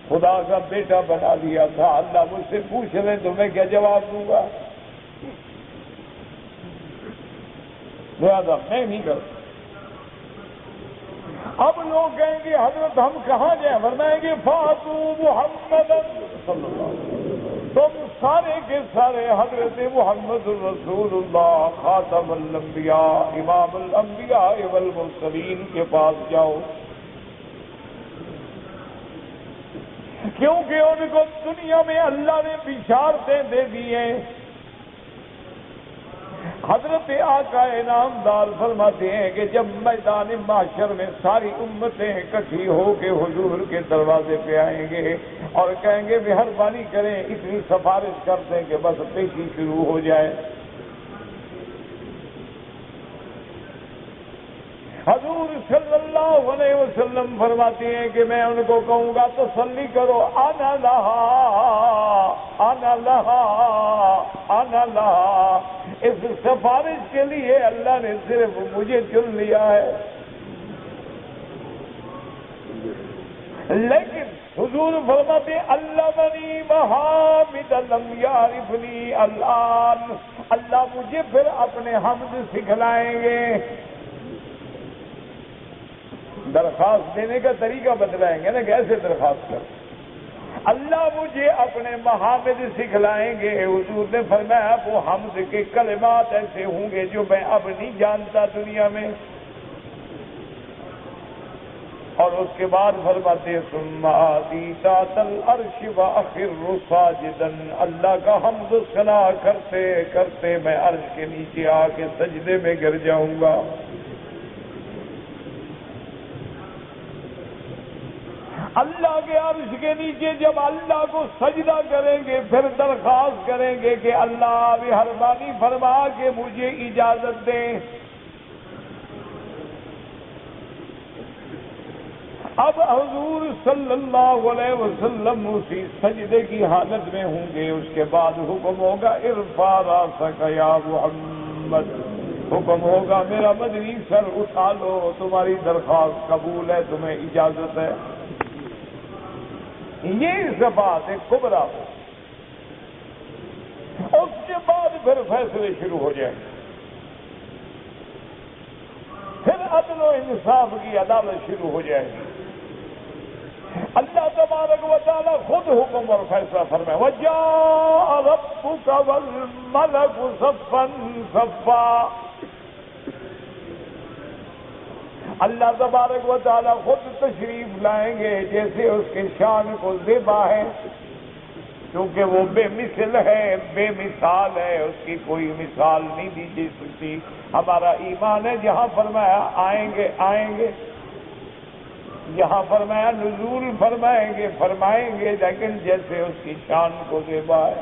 خدا کا بیٹا بنا لیا تھا، اللہ مجھ سے پوچھ لیں تو میں کیا جواب دوں گا؟ لہٰذا میں نہیں کرتا۔ اب لوگ کہیں گے حضرت ہم کہاں جائیں؟ فرمائیں گے فاتوا محمد صلی اللہ علیہ وسلم، تم سارے کے سارے حضرت محمد الرسول اللہ خاتم الانبیاء امام الانبیاء والمرسلین کے پاس جاؤ، کیونکہ ان کو دنیا میں اللہ نے بشارتیں دے دی ہیں۔ حضرت آقا انعامدار فرماتے ہیں کہ جب میدان محشر میں ساری امتیں اکٹھی ہو کے حضور کے دروازے پہ آئیں گے اور کہیں گے مہربانی کریں، اتنی سفارش کرتے ہیں کہ بس پیشی شروع ہو جائے، حضور صلی اللہ علیہ وسلم فرماتے ہیں کہ میں ان کو کہوں گا تسلی کرو، انا لہا انا لہا انا لہا، اس سفارش کے لیے اللہ نے صرف مجھے چن لیا ہے۔ لیکن حضور فرماتے ہیں علمنی محامد لم یعرفنی الآن، اللہ مجھے پھر اپنے حمد سکھلائیں گے، درخواست دینے کا طریقہ بتلائیں گے نا، کیسے درخواست کر، اللہ مجھے اپنے محامد سکھلائیں گے۔ حضور نے فرمایا وہ حمد کے کلمات ایسے ہوں گے جو میں اب نہیں جانتا دنیا میں، اور اس کے بعد فرماتے ثم آتی تحت العرش وأخر ساجدا، اللہ کا حمد و ثنا کرتے کرتے میں عرش کے نیچے آ کے سجدے میں گر جاؤں گا۔ اللہ کے عرش کے نیچے جب اللہ کو سجدہ کریں گے پھر درخواست کریں گے کہ اللہ مہربانی فرما کے مجھے اجازت دیں۔ اب حضور صلی اللہ علیہ وسلم اسی سجدے کی حالت میں ہوں گے، اس کے بعد حکم ہوگا ارفع راسک یا محمد، حکم ہوگا میرا مدنی سر اٹھا لو، تمہاری درخواست قبول ہے، تمہیں اجازت ہے۔ یہ صفات کبریٰ ہو، اس کے بعد پھر فیصلے شروع ہو جائیں، پھر عدل و انصاف کی عدالت شروع ہو جائے گی۔ اللہ تبارک و تعالیٰ خود حکم اور فیصلہ فرمائے وَجَاءَ رَبُّكَ وَالْمَلَكُ صَفًّا صَفًّا، اللہ تبارک و تعالیٰ خود تشریف لائیں گے جیسے اس کے شان کو زیبا ہے، کیونکہ وہ بے مثل ہے، بے مثال ہے، اس کی کوئی مثال نہیں دی جا سکتی۔ ہمارا ایمان ہے جہاں فرمایا آئیں گے آئیں گے، یہاں فرمایا نزول فرمائیں گے فرمائیں گے، لیکن جیسے اس کی شان کو زیبا ہے،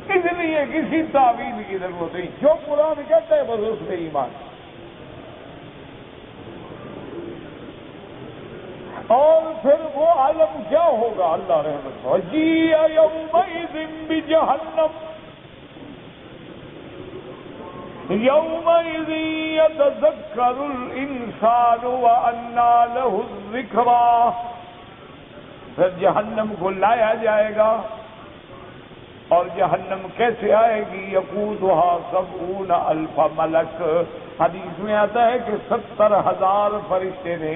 اس لیے کسی تعویل کی ضرورت نہیں، جو قرآن کہتا ہے بس اس میں ایمان۔ اور پھر وہ عالم کیا ہوگا، اللہ رحمت وجیء یومئذ بجہنم، یومئذ یتذکر الانسان وانى له الذکریٰ، پھر جہنم کو لایا جائے گا، اور جہنم کیسے آئے گی؟ یقودھا 70,000 ملک، حدیث میں آتا ہے کہ 70,000 فرشتے نے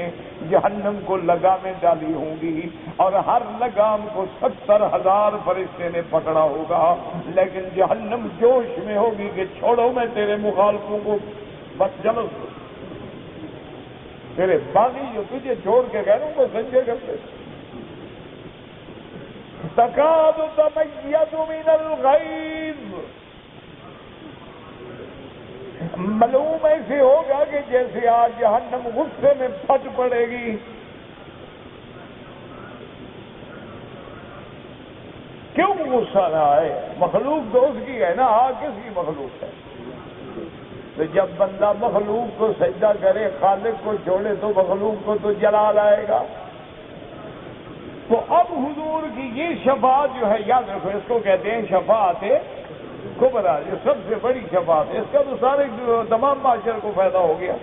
جہنم کو لگامیں ڈالی ہوں گی، اور ہر لگام کو 70,000 فرشتے نے پکڑا ہوگا، لیکن جہنم جوش میں ہوگی کہ چھوڑو، میں تیرے مخالفوں کو بس جلو، تیرے باغی جو تجھے چھوڑ کے گئے ان کو سنجے کرتے، تکاد تمیز من الغیظ، معلوم ایسے ہوگا کہ جیسے آج جہنم غصے میں پھٹ پڑے گی۔ کیوں غصہ نہ آئے؟ مخلوق تو اس کی ہے نا، آگ کس کی مخلوق ہے؟ تو جب بندہ مخلوق کو سجدہ کرے، خالق کو چھوڑے، تو مخلوق کو تو جلال آئے گا۔ تو اب حضور کی یہ شفاعت جو ہے، یاد رکھو اس کو کہتے ہیں شفاعت کبریٰ، یہ سب سے بڑی شفاعت ہے، اس کا تو سارے تمام معاشر کو فائدہ ہو گیا۔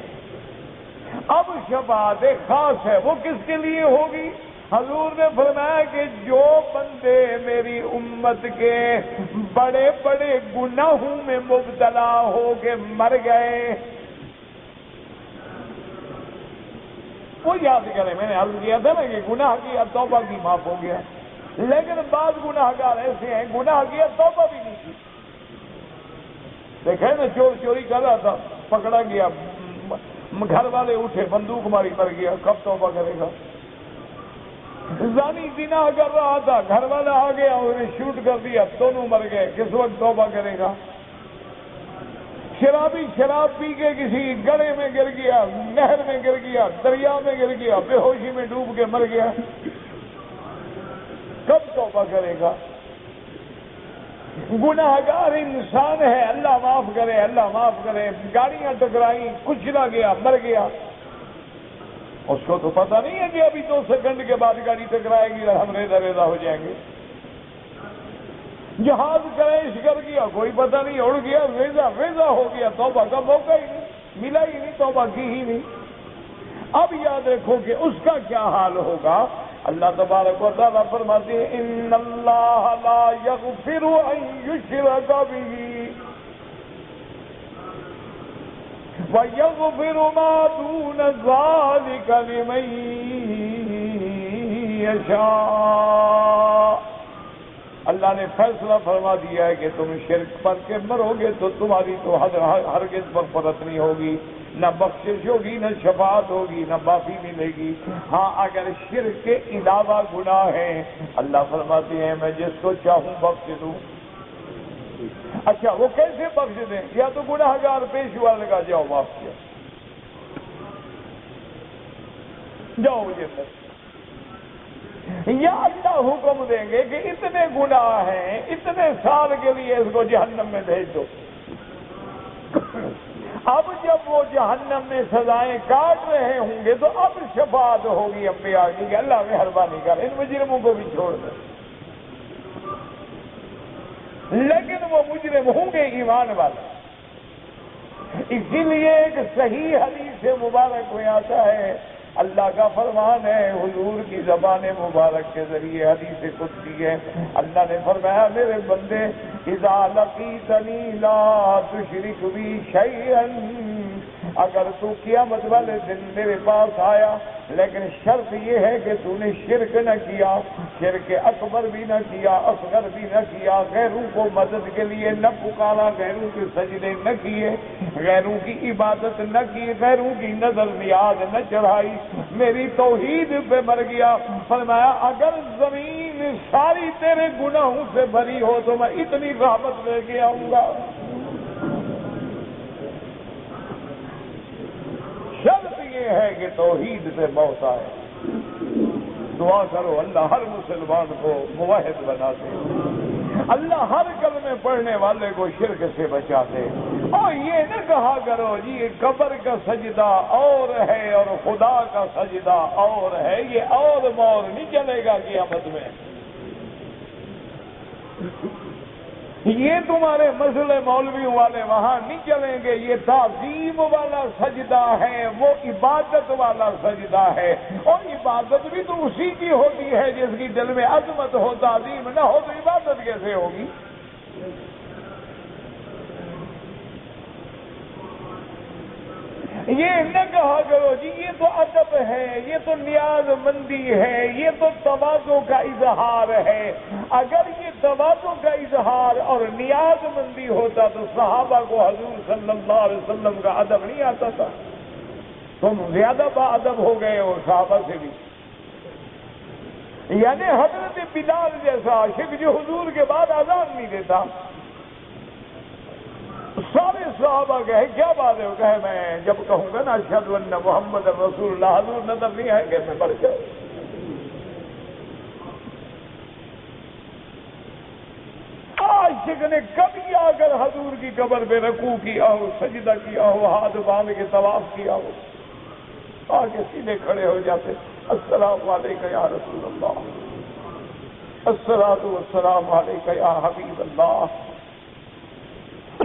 اب شفاعت خاص ہے، وہ کس کے لیے ہوگی؟ حضور نے فرمایا کہ جو بندے میری امت کے بڑے بڑے گناہوں میں مبتلا ہو کے مر گئے، وہ یاد کریں، میں نے عرض کیا تھا نا کہ گناہ کیا توبہ کی معاف ہو گیا، لیکن بعض گناہ گار ایسے ہیں گناہ کیا توبہ بھی نہیں کی۔ دیکھیں نا، چور چوری کر رہا تھا، پکڑا گیا، گھر والے اٹھے، بندوق ماری، مر گیا، کب توبہ کرے گا؟ زانی زنا کر رہا تھا، گھر والا آ گیا، انہیں شوٹ کر دیا، دونوں مر گئے، کس وقت توبہ کرے گا؟ شرابی شراب پی کے کسی گڑھے میں گر گیا، نہر میں گر گیا، دریا میں گر گیا، بے ہوشی میں ڈوب کے مر گیا، کب توبہ کرے گا؟ گناہگار انسان ہے، اللہ معاف کرے، اللہ معاف کرے، گاڑیاں ٹکرائیں، کچلا گیا، مر گیا، اس کو تو پتہ نہیں ہے کہ ابھی 2 سیکنڈ کے بعد گاڑی ٹکرائے گی اور ہم ریزہ ریزہ ہو جائیں گے۔ جہاز کریش کر گیا، کوئی پتہ نہیں، اڑ گیا، ریزہ ریزہ ہو گیا، توبہ کا موقع ہی نہیں ملا، ہی نہیں، توبہ کی ہی نہیں۔ اب یاد رکھو کہ اس کا کیا حال ہوگا۔ اللہ تبارک و تعالیٰ فرماتے ہیں ان اللہ لا یغفر ان یشرک بہ وَيَغْفِرُ مَا دُونَ ذَلِكَ لِمَن يَشَاءُ۔ اللہ نے فیصلہ فرما دیا ہے کہ تم شرک پر کے مرو گے تو تمہاری تو ہرگز مغفرت نہیں ہوگی، نہ بخشش ہوگی، نہ شفاعت ہوگی، نہ معافی ملے گی۔ ہاں اگر شرک کے علاوہ گناہ ہیں، اللہ فرماتے ہیں میں جس کو چاہوں بخش دوں۔ اچھا وہ کیسے بخش دیں؟ یا تو گناہ گار پیشوا لگا جاؤ، معاف کیا جاؤ مجھے، یا اللہ حکم دیں گے کہ اتنے گناہ ہیں، اتنے سال کے لیے اس کو جہنم میں بھیج دو۔ اب جب وہ جہنم میں سزائیں کاٹ رہے ہوں گے تو اب شفاعت ہوگی انبیاء کی کہ اللہ مہربانی کر ان مجرموں کو بھی چھوڑ دے، لیکن وہ مجرم ہوں گے ایمان والے۔ اسی لیے ایک صحیح حدیث مبارک میں آتا ہے، اللہ کا فرمان ہے، حضور کی زبان مبارک کے ذریعے حدیث قدسی ہے، اللہ نے فرمایا میرے بندے اذا لقیتنی لا تشرک بی شیئا، اگر تو قیامت والے دن میرے پاس آیا، لیکن شرط یہ ہے کہ تو نے شرک نہ کیا، شرک اکبر بھی نہ کیا، اصغر بھی نہ کیا، غیروں کو مدد کے لیے نہ پکارا، غیروں کے سجدے نہ کیے، غیروں کی عبادت نہ کی، غیروں کی نظر نیاز نہ چڑھائی، میری توحید پہ مر گیا۔ فرمایا اگر زمین ساری تیرے گناہوں سے بھری ہو تو میں اتنی رحمت لے کے آؤں گا۔ شرط یہ ہے کہ توحید پہ موت آئے۔ دعا کرو اللہ ہر مسلمان کو موحد بنا دے، اللہ ہر کلمے پڑھنے والے کو شرک سے بچا دے۔ اور یہ نہ کہا کرو جی یہ قبر کا سجدہ اور ہے اور خدا کا سجدہ اور ہے، یہ اور مور نہیں چلے گا قیامت میں۔ یہ تمہارے مسئلے مولویوں والے وہاں نہیں چلیں گے، یہ تعظیم والا سجدہ ہے، وہ عبادت والا سجدہ ہے، اور عبادت بھی تو اسی کی ہوتی ہے جس کی دل میں عظمت ہو، تعظیم نہ ہو تو عبادت کیسے ہوگی؟ یہ نہ کہا کرو جی یہ تو ادب ہے، یہ تو نیاز مندی ہے، یہ تو تواضع کا اظہار ہے۔ اگر یہ تواضع کا اظہار اور نیاز مندی ہوتا تو صحابہ کو حضور صلی اللہ علیہ وسلم کا ادب نہیں آتا تھا۔ تم زیادہ با ادب ہو گئے ہو صحابہ سے بھی۔ یعنی حضرت بلال جیسا عاشق جو حضور کے بعد اذان نہیں دیتا، سارے صحابہ کہے کیا بات ہے؟ کہے میں جب کہوں گا نا اشہد ان محمد رسول اللہ، حضور نظر نہیں آئے کہ میں بڑھ جاؤں۔ عاشق نے کبھی آ کر حضور کی قبر پہ رکوع کیا ہو، سجدہ کیا ہو، ہاتھ باندھ کے طواف کیا ہو، آگے سیدھے کھڑے ہو جاتے، السلام علیکم یا رسول اللہ، الصلاۃ والسلام علیکم یا حبیب اللہ۔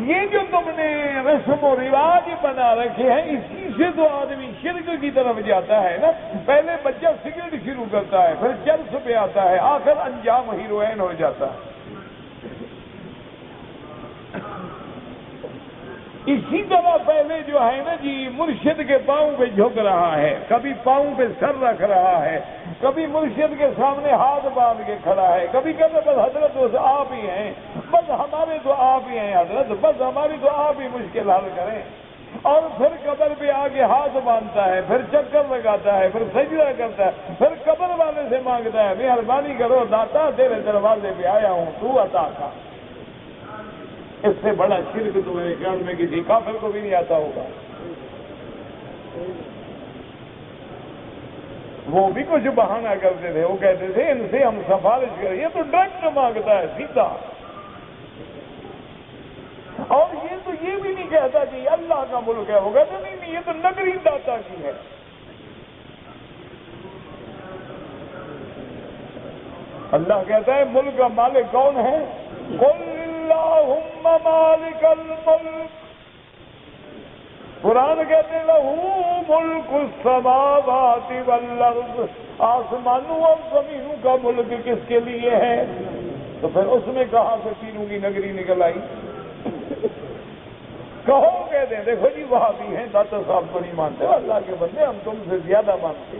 یہ جو تم نے رسم و رواج بنا رکھے ہیں، اسی سے تو آدمی شرک کی طرف جاتا ہے نا۔ پہلے بچہ سگریٹ شروع کرتا ہے، پھر چرس پہ آتا ہے، آخر انجام ہیروئن ہو جاتا ہے۔ اسی طرح پہلے جو ہے نا جی مرشد کے پاؤں پہ جھک رہا ہے، کبھی پاؤں پہ سر رکھ رہا ہے، کبھی مرشد کے سامنے ہاتھ باندھ کے کھڑا ہے، کبھی کہتا بس حضرت بس آپ ہی ہیں، بس ہمارے تو آپ ہی ہیں حضرت، بس ہماری تو آپ ہی مشکل حل کریں۔ اور پھر قبر پہ آگے ہاتھ باندھتا ہے، پھر چکر لگاتا ہے، پھر سجدہ کرتا ہے، پھر قبر والے سے مانگتا ہے مہربانی کرو داتا تیرے دروازے پہ آیا ہوں تو عطا کر۔ اس سے بڑا شرک تو میرے خیال میں کسی کافر کو بھی نہیں آتا ہوگا۔ وہ بھی کچھ بہانہ کرتے تھے، وہ کہتے تھے ان سے ہم سفارش کریں، یہ تو ڈائریکٹ مانگتا ہے سیدھا۔ اور یہ تو یہ بھی نہیں کہتا کہ اللہ کا ملک ہے، وہ کہتے نہیں یہ تو نگری داتا کی ہے۔ اللہ کہتا ہے ملک کا مالک کون ہے؟ قل اللہم مالک الملک۔ قرآن کہتے ہیں لہو ملک السماوات والارض، آسمانوں اور زمینوں کا ملک کس کے لیے ہے؟ تو پھر اس میں کہاں سے تینوں کی نگری نکل آئی؟ کہو کہتے ہیں دیکھو جی وہاں بھی ہیں داتا صاحب کو نہیں مانتے، اللہ کے بندے ہم تم سے زیادہ مانتے۔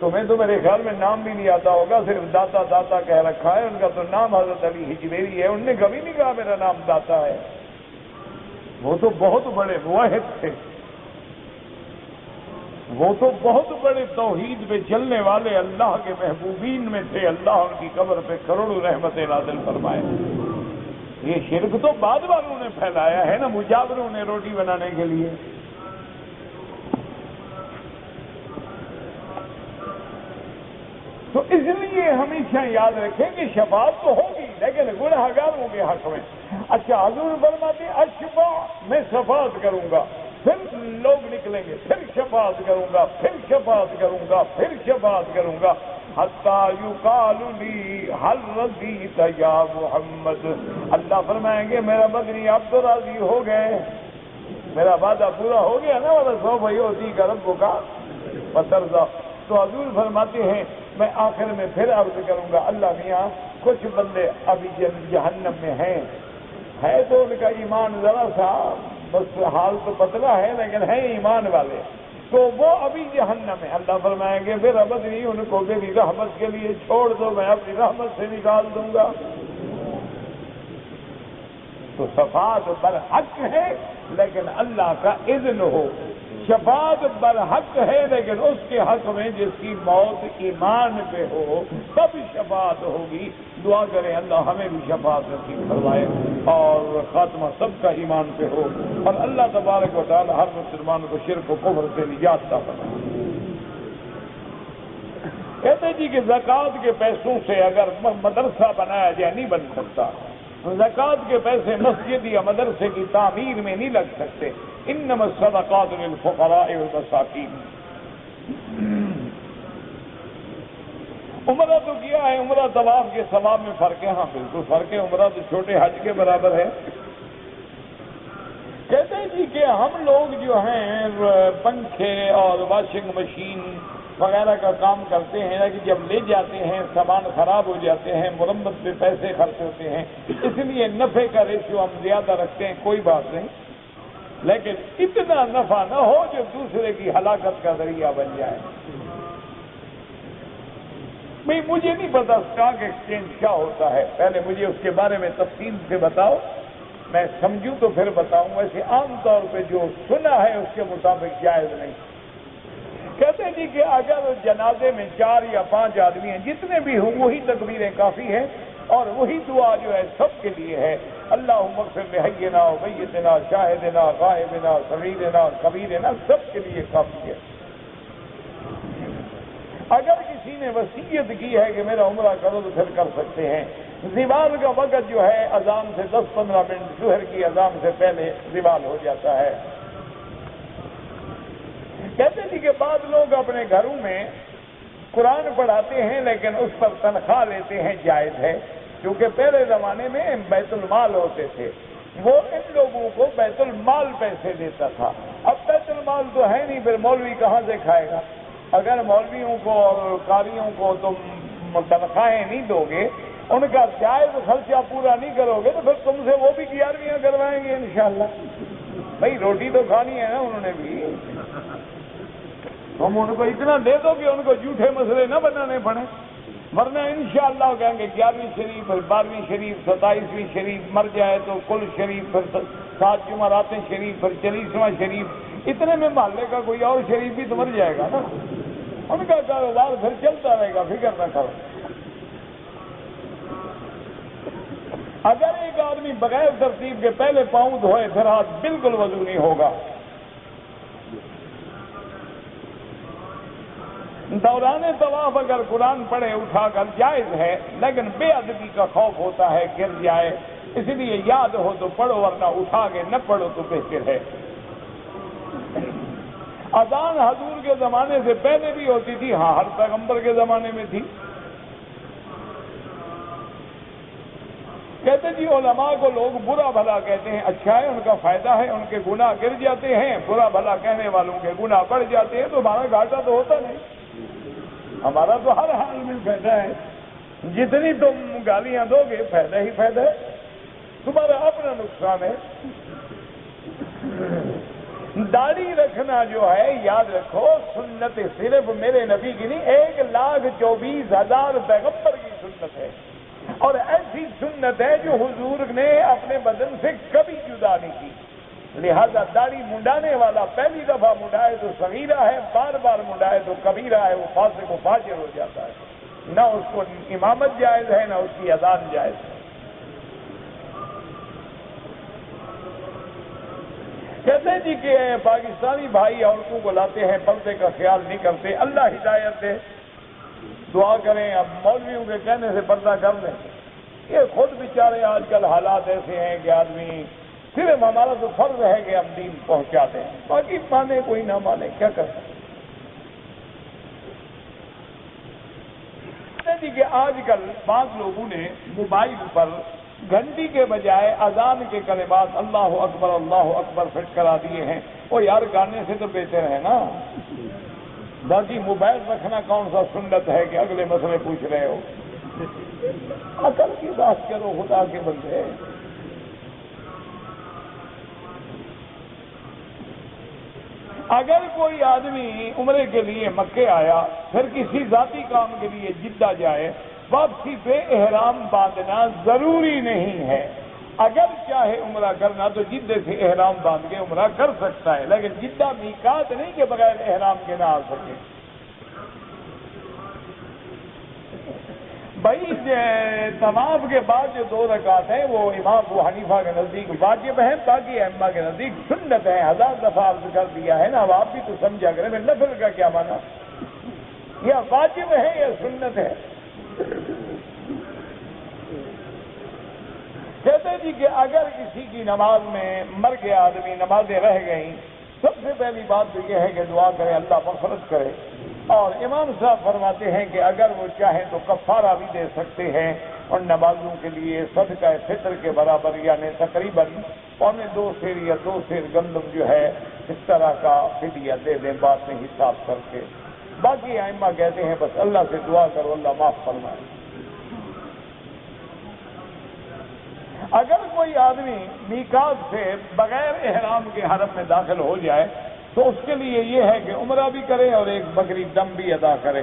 تمہیں تو میرے خیال میں نام بھی نہیں آتا ہوگا، صرف داتا داتا کہہ رکھا ہے۔ ان کا تو نام حضرت علی حجویری ہے، ان نے کبھی نہیں کہا میرا نام داتا ہے۔ وہ تو بہت بڑے موحد تھے، وہ تو بہت بڑے توحید پہ چلنے والے اللہ کے محبوبین میں تھے۔ اللہ ان کی قبر پہ کروڑوں رحمتیں نازل فرمائے۔ یہ شرک تو بعد والوں نے پھیلایا ہے نا، مجاوروں نے روٹی بنانے کے لیے۔ تو اس لیے ہمیشہ یاد رکھیں کہ شفاعت تو ہوگی لیکن گنہگاروں کے حق میں۔ اچھا حضور فرماتے ہیں اشفع، میں شفاعت کروں گا، پھر لوگ نکلیں گے، پھر شفاعت کروں گا، پھر شفاعت کروں گا، پھر شفاعت کروں گا، حتی یقال لی حل رضیت یا محمد۔ اللہ فرمائیں گے میرا بدنی اب تو راضی ہو گئے، میرا وعدہ پورا ہو گیا نا، والا سوف یعطیک ربک فترضی۔ تو حضور فرماتے ہیں میں آخر میں پھر عرض کروں گا اللہ میاں کچھ بندے ابھی جہنم میں ہیں، ہے تو ان کا ایمان ذرا سا بس حال تو پتلا ہے لیکن ہیں ایمان والے، تو وہ ابھی جہنم ہے۔ اللہ فرمائیں گے پھر ابد نہیں، ان کو میری رحمت کے لیے چھوڑ دو، میں اپنی رحمت سے نکال دوں گا۔ تو شفاعت برحق ہے لیکن اللہ کا اذن ہو، شفاعت برحق ہے لیکن اس کے حق میں جس کی موت ایمان پہ ہو تب شفاعت ہوگی۔ دعا کریں اللہ ہمیں بھی شفاعت نصیب فرمائے اور خاتمہ سب کا ایمان پہ ہو، اور اللہ تبارک و تعالی ہر مسلمان کو شرک و کفر سے نجات عطا فرمائے۔ کہتے جی کہ زکوٰۃ کے پیسوں سے اگر مدرسہ بنایا جائے نہیں بن سکتا، زکوٰۃ کے پیسے مسجد یا مدرسے کی تعمیر میں نہیں لگ سکتے۔ انما الصدقات للفقراء والمساکین۔ عمرہ تو کیا ہے، عمرہ طواف کے ثواب میں فرق ہے، ہاں بالکل فرق ہے، عمرہ تو چھوٹے حج کے برابر ہے۔ کہتے ہیں جی کہ ہم لوگ جو ہیں پنکھے اور واشنگ مشین وغیرہ کا کام کرتے ہیں کہ جب لے جاتے ہیں سامان خراب ہو جاتے ہیں، مرمت پہ پیسے خرچ ہوتے ہیں، اس لیے نفع کا ریشیو ہم زیادہ رکھتے ہیں، کوئی بات نہیں، لیکن اتنا نفع نہ ہو جو دوسرے کی ہلاکت کا ذریعہ بن جائے۔ بھئی مجھے نہیں پتا اسٹاک ایکسچینج کیا ہوتا ہے، پہلے مجھے اس کے بارے میں تفصیل سے بتاؤ، میں سمجھوں تو پھر بتاؤں، ویسے عام طور پہ جو سنا ہے اس کے مطابق جائز نہیں۔ کہتے ہیں جی کہ اگر جنازے میں 4 یا 5 آدمی ہیں، جتنے بھی ہوں وہی تکبیریں کافی ہیں، اور وہی دعا جو ہے سب کے لیے ہے، اللہم اغفر لحینا و میتنا شاہدنا غائبنا صغیرنا کبیرنا، سب کے لیے کافی ہے۔ اگر کسی نے وصیت کی ہے کہ میرا عمرہ کرو تو پھر کر سکتے ہیں۔ زوال کا وقت جو ہے اذان سے 10-15 منٹ ظہر کی اذان سے پہلے زوال ہو جاتا ہے۔ کہتے ہیں کہ بعض لوگ اپنے گھروں میں قرآن پڑھاتے ہیں لیکن اس پر تنخواہ لیتے ہیں، جائز ہے، کیونکہ پہلے زمانے میں بیت المال ہوتے تھے، وہ ان لوگوں کو بیت المال پیسے دیتا تھا۔ اب بیت المال تو ہے نہیں، پھر مولوی کہاں سے کھائے گا؟ اگر مولویوں کو اور قاریوں کو تم تنخواہیں نہیں دو گے، ان کا جائز خرچہ پورا نہیں کرو گے، تو پھر تم سے وہ بھی 11ویاں کروائیں گے انشاءاللہ۔ بھائی روٹی تو کھانی ہے نا انہوں نے بھی، تم ان کو اتنا دے دو کہ ان کو جھوٹے مسئلے نہ بنانے پڑے، ورنہ انشاءاللہ کہیں گے 11ویں شریف، پھر 12ویں شریف، 27ویں شریف، مر جائے تو کل شریف، پھر 7 جمعراتیں شریف، پھر 40واں شریف، اتنے میں محلے کا کوئی اور شریف بھی تو مر جائے گا نا، ان کا کاروبار پھر چلتا رہے گا، فکر نہ کرو۔ اگر ایک آدمی بغیر ترتیب کے پہلے پاؤں دھوئے پھر ہاتھ بالکل وضو نہیں ہوگا۔ دوران طواف اگر قرآن پڑھے اٹھا کر جائز ہے، لیکن بے ادبی کا خوف ہوتا ہے گر جائے، اس لیے یاد ہو تو پڑھو، ورنہ اٹھا کے نہ پڑھو تو بہتر ہے۔ اذان حضور کے زمانے سے پہلے بھی ہوتی تھی، ہاں ہر پیغمبر کے زمانے میں تھی۔ کہتے جی علماء کو لوگ برا بھلا کہتے ہیں، اچھا ہے، ان کا فائدہ ہے، ان کے گناہ گر جاتے ہیں، برا بھلا کہنے والوں کے گناہ بڑھ جاتے ہیں، تو ہمارا گھاٹا تو ہوتا نہیں، ہمارا تو ہر حال میں فائدہ ہے، جتنی تم گالیاں دو گے فائدہ ہی فائدہ ہے، تمہارا اپنا نقصان ہے۔ داڑھی رکھنا جو ہے یاد رکھو سنت صرف میرے نبی کی نہیں، 1,24,000 پیغمبر کی سنت ہے، اور ایسی سنت ہے جو حضور نے اپنے بدن سے کبھی جدا نہیں کی، لہذا داڑھی منڈانے والا پہلی دفعہ منڈائے تو صغیرہ ہے، بار بار منڈائے تو کبیرہ ہے، وہ فاسق و فاجر ہو جاتا ہے، نہ اس کو امامت جائز ہے نہ اس کی اذان جائز ہے۔ کہتے ہیں جی کہ پاکستانی بھائی عورتوں کو لاتے ہیں، پردے کا خیال نہیں کرتے، اللہ ہدایت دے، دعا کریں، اب مولویوں کے کہنے سے پردہ کر لیں، یہ خود بیچارے آج کل حالات ایسے ہیں کہ آدمی، صرف ہمارا تو فرض ہے کہ ہم دین پہنچا دیں، باقی مانے کوئی نہ مانے کیا کر سکتے جی کہ آج کل بعض لوگوں نے موبائل پر گھنٹی کے بجائے اذان کے کلمات اللہ اکبر فٹ کرا دیے ہیں، وہ یار گانے سے تو بہتر ہے نا، باقی موبائل رکھنا کون سا سنت ہے کہ اگلے مسئلے پوچھ رہے ہو، عقل کی بات کرو خدا کے بندے۔ اگر کوئی آدمی عمرے کے لیے مکے آیا، پھر کسی ذاتی کام کے لیے جدہ جائے، واپسی پہ احرام باندھنا ضروری نہیں ہے، اگر چاہے عمرہ کرنا تو جدے سے احرام باندھ کے عمرہ کر سکتا ہے، لیکن جدہ میقات نہیں کہ بغیر احرام کے نہ آ سکے۔ بھائی طواف کے بعد جو 2 رکعت ہیں وہ امام ابو حنیفہ کے نزدیک واجب ہیں، باقی ائمہ کے نزدیک سنت ہے، 1000 دفعہ عرض کر دیا ہے نا، اب آپ بھی تو سمجھا کریں، میں نفل کا کیا مانا، یا واجب ہے یا سنت ہے۔ کہتے جی کہ اگر کسی کی نماز میں مر گیا آدمی، نمازیں رہ گئیں، سب سے پہلی بات تو یہ ہے کہ دعا کرے، اللہ مغفرت کرے، اور امام صاحب فرماتے ہیں کہ اگر وہ چاہیں تو کفارہ بھی دے سکتے ہیں، اور نمازوں کے لیے صدقہ فطر کے برابر یعنی تقریباً 2.25 سیر یا 2 سیر گندم جو ہے اس طرح کا فدیہ دے دیں بعد میں حساب کر کے۔ باقی ائمہ کہتے ہیں بس اللہ سے دعا کرو اللہ معاف فرمائے۔ اگر کوئی آدمی میقات سے بغیر احرام کے حرم میں داخل ہو جائے تو اس کے لیے یہ ہے کہ عمرہ بھی کرے اور ایک بکری دم بھی ادا کرے۔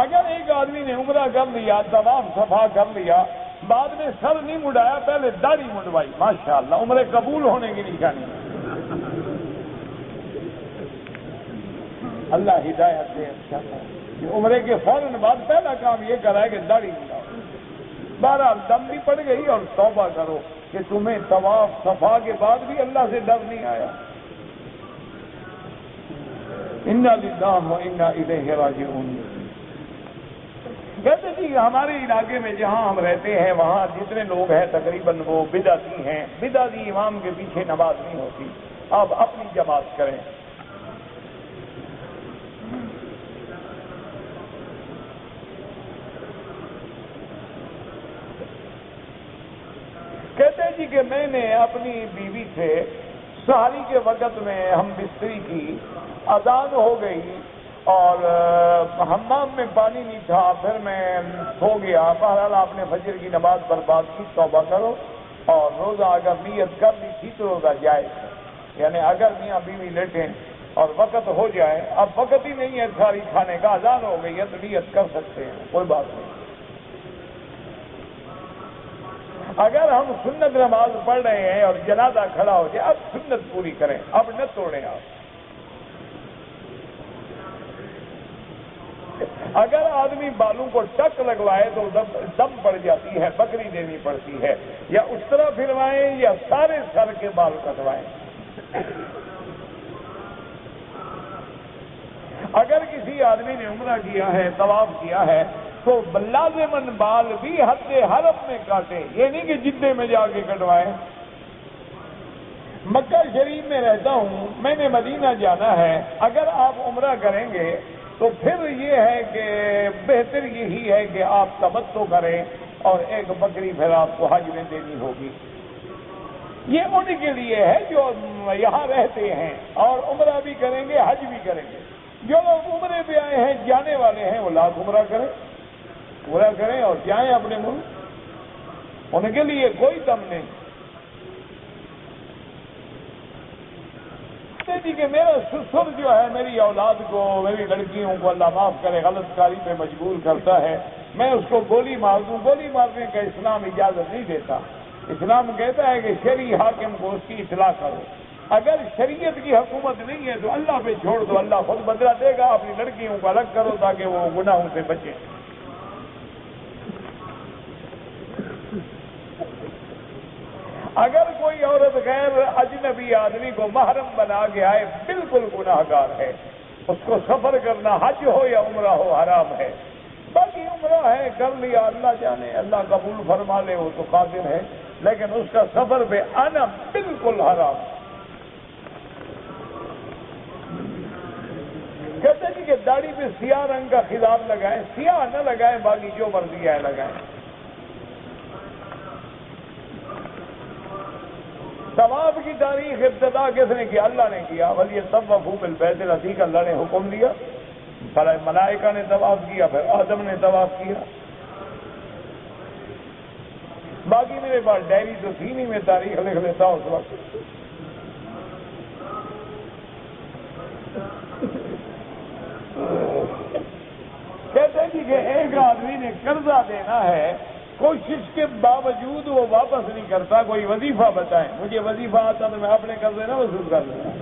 اگر ایک آدمی نے عمرہ کر لیا، طواف صفا کر لیا، بعد میں سر نہیں مڈایا، پہلے داڑھی منڈوائی، ماشاءاللہ عمرے قبول ہونے کی نشانی ہے۔ اللہ ہدایت دے کہ عمرے کے فوراً بعد پہلا کام یہ کرا ہے کہ داڑھی منڈاؤ۔ بہرحال دم بھی پڑ گئی اور توبہ کرو کہ تمہیں طواف صفا کے بعد بھی اللہ سے ڈر نہیں آیا۔ انا للہ و انا الیہ راجعون۔ کہتے جی ہمارے علاقے میں جہاں ہم رہتے ہیں وہاں جتنے لوگ ہیں تقریباً وہ بدعتی ہیں، بدعتی امام کے پیچھے نماز نہیں ہوتی، آپ اپنی جماعت کریں۔ کہتے ہیں جی کہ میں نے اپنی بیوی سے سحری کے وقت میں ہم بستری کی، اذان ہو گئی اور حمام میں پانی نہیں تھا، پھر میں سو گیا۔ بہرحال آپ نے فجر کی نماز برباد کی، توبہ کرو اور روزہ اگر نیت کر لی تھی تو روزہ جائز ہے، یعنی اگر میاں بیوی لیٹیں اور وقت ہو جائے، اب وقت ہی نہیں ہے سحری کھانے کا، اذان ہو گئی ہے تو نیت کر سکتے ہیں، کوئی بات نہیں۔ اگر ہم سنت نماز پڑھ رہے ہیں اور جنازہ کھڑا ہو جائے، اب سنت پوری کریں، اب نہ توڑیں آپ۔ اگر آدمی بالوں کو ٹک لگوائے تو دم پڑ جاتی ہے، بکری دینی پڑتی ہے، یا اس طرح پھروائیں یا سارے سر کے بال کٹوائیں۔ اگر کسی آدمی نے عمرہ کیا ہے، طواف کیا ہے، تو لازماً بال بھی حد حرم میں کاٹے، یہ نہیں کہ جدے میں جا کے کٹوائے۔ مکہ شریف میں رہتا ہوں، میں نے مدینہ جانا ہے، اگر آپ عمرہ کریں گے تو پھر یہ ہے کہ بہتر یہی ہے کہ آپ تمتع کریں اور ایک بکری پھر آپ کو حج میں دینی ہوگی۔ یہ ان کے لیے ہے جو یہاں رہتے ہیں اور عمرہ بھی کریں گے، حج بھی کریں گے۔ جو لوگ عمرے پہ آئے ہیں، جانے والے ہیں، وہ لاکھ عمرہ کریں، عمرہ کریں اور جائیں اپنے ملک، ان کے لیے کوئی دم نہیں۔ جی کہ میرا سسر جو ہے میری اولاد کو، میری لڑکیوں کو اللہ معاف کرے غلط کاری پہ مجبور کرتا ہے، میں اس کو گولی مار دوں، گولی مارنے کا اسلام اجازت نہیں دیتا۔ اسلام کہتا ہے کہ شرعی حاکم کو اس کی اطلاع کرو، اگر شریعت کی حکومت نہیں ہے تو اللہ پہ چھوڑ دو، اللہ خود بدلہ دے گا۔ اپنی لڑکیوں کو الگ کرو تاکہ وہ گناہوں سے بچیں۔ اگر کوئی عورت غیر اجنبی آدمی کو محرم بنا کے آئے، بالکل گناہ گار ہے، اس کو سفر کرنا حج ہو یا عمرہ ہو حرام ہے۔ باقی عمرہ ہے کر لیا، اللہ جانے، اللہ قبول فرما لے، وہ تو قادر ہے، لیکن اس کا سفر پہ آنا بالکل حرام۔ کہتے ہیں کہ داڑھی پہ سیاہ رنگ کا خضاب لگائیں، سیاہ نہ لگائیں، باقی جو مرضی ہے لگائیں۔ طواف کی تاریخ ابتدا کس نے کیا؟ اللہ نے کیا۔ وَلْيَطَوَّفُوا بِالْبَيْتِ الْعَتِيقِ، اللہ نے حکم دیا، ملائکہ نے طواف کیا، پھر آدم نے طواف کیا۔ باقی میرے پاس ڈائری تو تھی نہیں، میں تاریخ لکھ لیتا ہوں اس وقت۔ کہتے ہیں کہ ایک آدمی نے قرضہ دینا ہے، کوشش کے باوجود وہ واپس نہیں کرتا، کوئی وظیفہ بتائیں، مجھے وظیفہ آتا تو میں اپنے قرضے نہ وصول کر لوں۔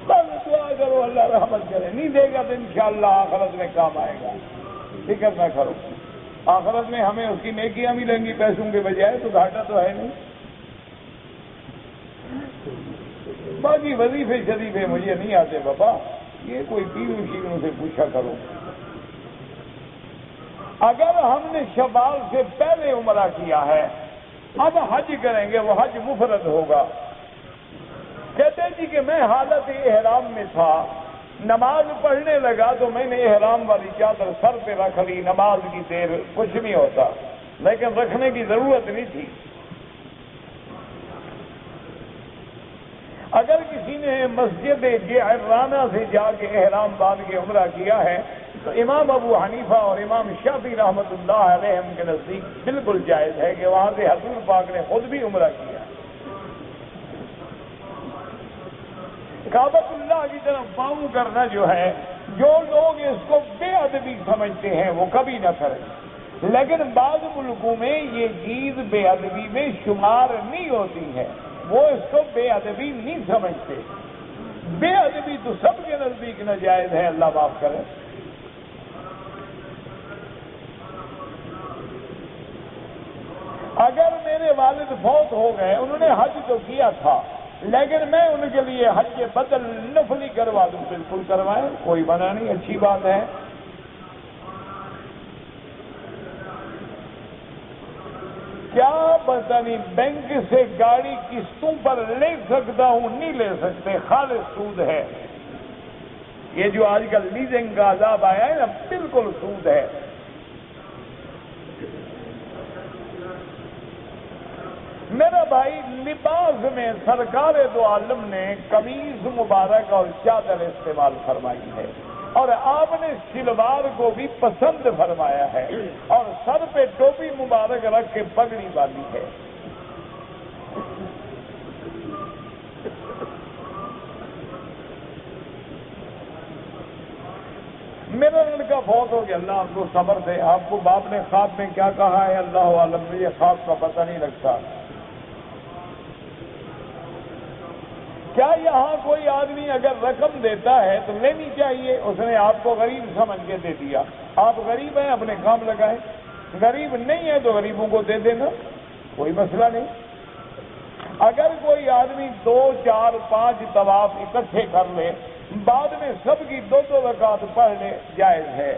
بس دعا کرو اللہ رحمت کرے، نہیں دے گا تو انشاءاللہ آخرت میں کام آئے گا، فکر نہ کرو، آخرت میں ہمیں اس کی نیکیاں ملیں گی پیسوں کے بجائے، تو گھاٹا تو ہے نہیں۔ باقی وظیفے شریفے مجھے نہیں آتے بابا، یہ کوئی پیروں شیروں سے پوچھا کرو۔ اگر ہم نے شوال سے پہلے عمرہ کیا ہے، اب حج کریں گے، وہ حج مفرد ہوگا۔ کہتے ہیں جی کہ میں حالت احرام میں تھا، نماز پڑھنے لگا تو میں نے احرام والی چادر سر پہ رکھ لی، نماز کی دیر کچھ نہیں ہوتا، لیکن رکھنے کی ضرورت نہیں تھی۔ اگر کسی نے مسجد جعرانہ سے جا کے احرام باندھ کے عمرہ کیا ہے تو امام ابو حنیفہ اور امام شافعی رحمۃ اللہ علیہم کے نزدیک بالکل جائز ہے کہ وہاں سے حضور پاک نے خود بھی عمرہ کیا. کعبۃ اللہ کی طرف پاؤں کرنا جو ہے، جو لوگ اس کو بے ادبی سمجھتے ہیں وہ کبھی نہ کریں، لیکن بعض ملکوں میں یہ چیز بے ادبی میں شمار نہیں ہوتی ہے، وہ اس کو بے ادبی نہیں سمجھتے. بے ادبی تو سب کے نزدیک ناجائز ہے، اللہ معاف کرے. اگر میرے والد فوت ہو گئے، انہوں نے حج تو کیا تھا، لیکن میں ان کے لیے حج کے بدل نفلی کروا دوں، بالکل کروائیں، کوئی منع نہیں، اچھی بات ہے. کیا پتہ نہیں بینک سے گاڑی قسطوں پر لے سکتا ہوں؟ نہیں لے سکتے، خالص سود ہے. یہ جو آج کل لیزنگ کا عذاب آیا ہے نا، بالکل سود ہے. میرا بھائی، لباس میں سرکار دو عالم نے قمیض مبارک اور چادر استعمال فرمائی ہے، اور آپ نے شلوار کو بھی پسند فرمایا ہے، اور سر پہ ٹوپی مبارک رکھ کے پگڑی باندھی ہے. میرا لڑکا فوت ہو گیا، اللہ آپ کو صبر دے. آپ کو باپ نے خواب میں کیا کہا ہے اللہ عالم، مجھے خواب کا پتہ نہیں لگتا. کیا یہاں کوئی آدمی اگر رقم دیتا ہے تو لینی چاہیے؟ اس نے آپ کو غریب سمجھ کے دے دیا، آپ غریب ہیں، اپنے کام لگائیں. غریب نہیں ہے تو غریبوں کو دے دینا، کوئی مسئلہ نہیں. اگر کوئی آدمی 2 4 5 طواف اکٹھے کر لے، بعد میں سب کی 2 رکعت پڑھ لے، جائز ہے.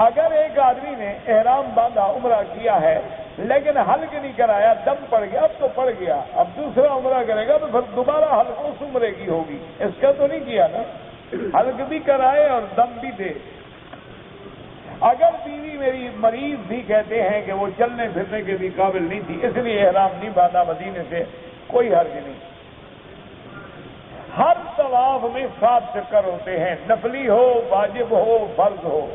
اگر ایک آدمی نے احرام باندھا، عمرہ کیا ہے، لیکن حلق نہیں کرایا، دم پڑ گیا، اب تو پڑ گیا، اب دوسرا عمرہ کرے گا تو پھر دوبارہ حلق اس عمرے کی ہوگی. اس کا تو نہیں کیا نا، حلق بھی کرائے اور دم بھی دے. اگر بیوی میری مریض بھی کہتے ہیں کہ وہ چلنے پھرنے کے بھی قابل نہیں تھی، اس لیے احرام نہیں باندھا مدینے سے، کوئی حرج نہیں. ہر طواف میں 7 چکر ہوتے ہیں، نفلی ہو، واجب ہو، فرض ہو.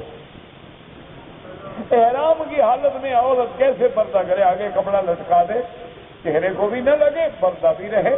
احرام کی حالت میں عورت کیسے پردہ کرے؟ آگے کپڑا لٹکا دے، چہرے کو بھی نہ لگے، پردہ بھی رہے.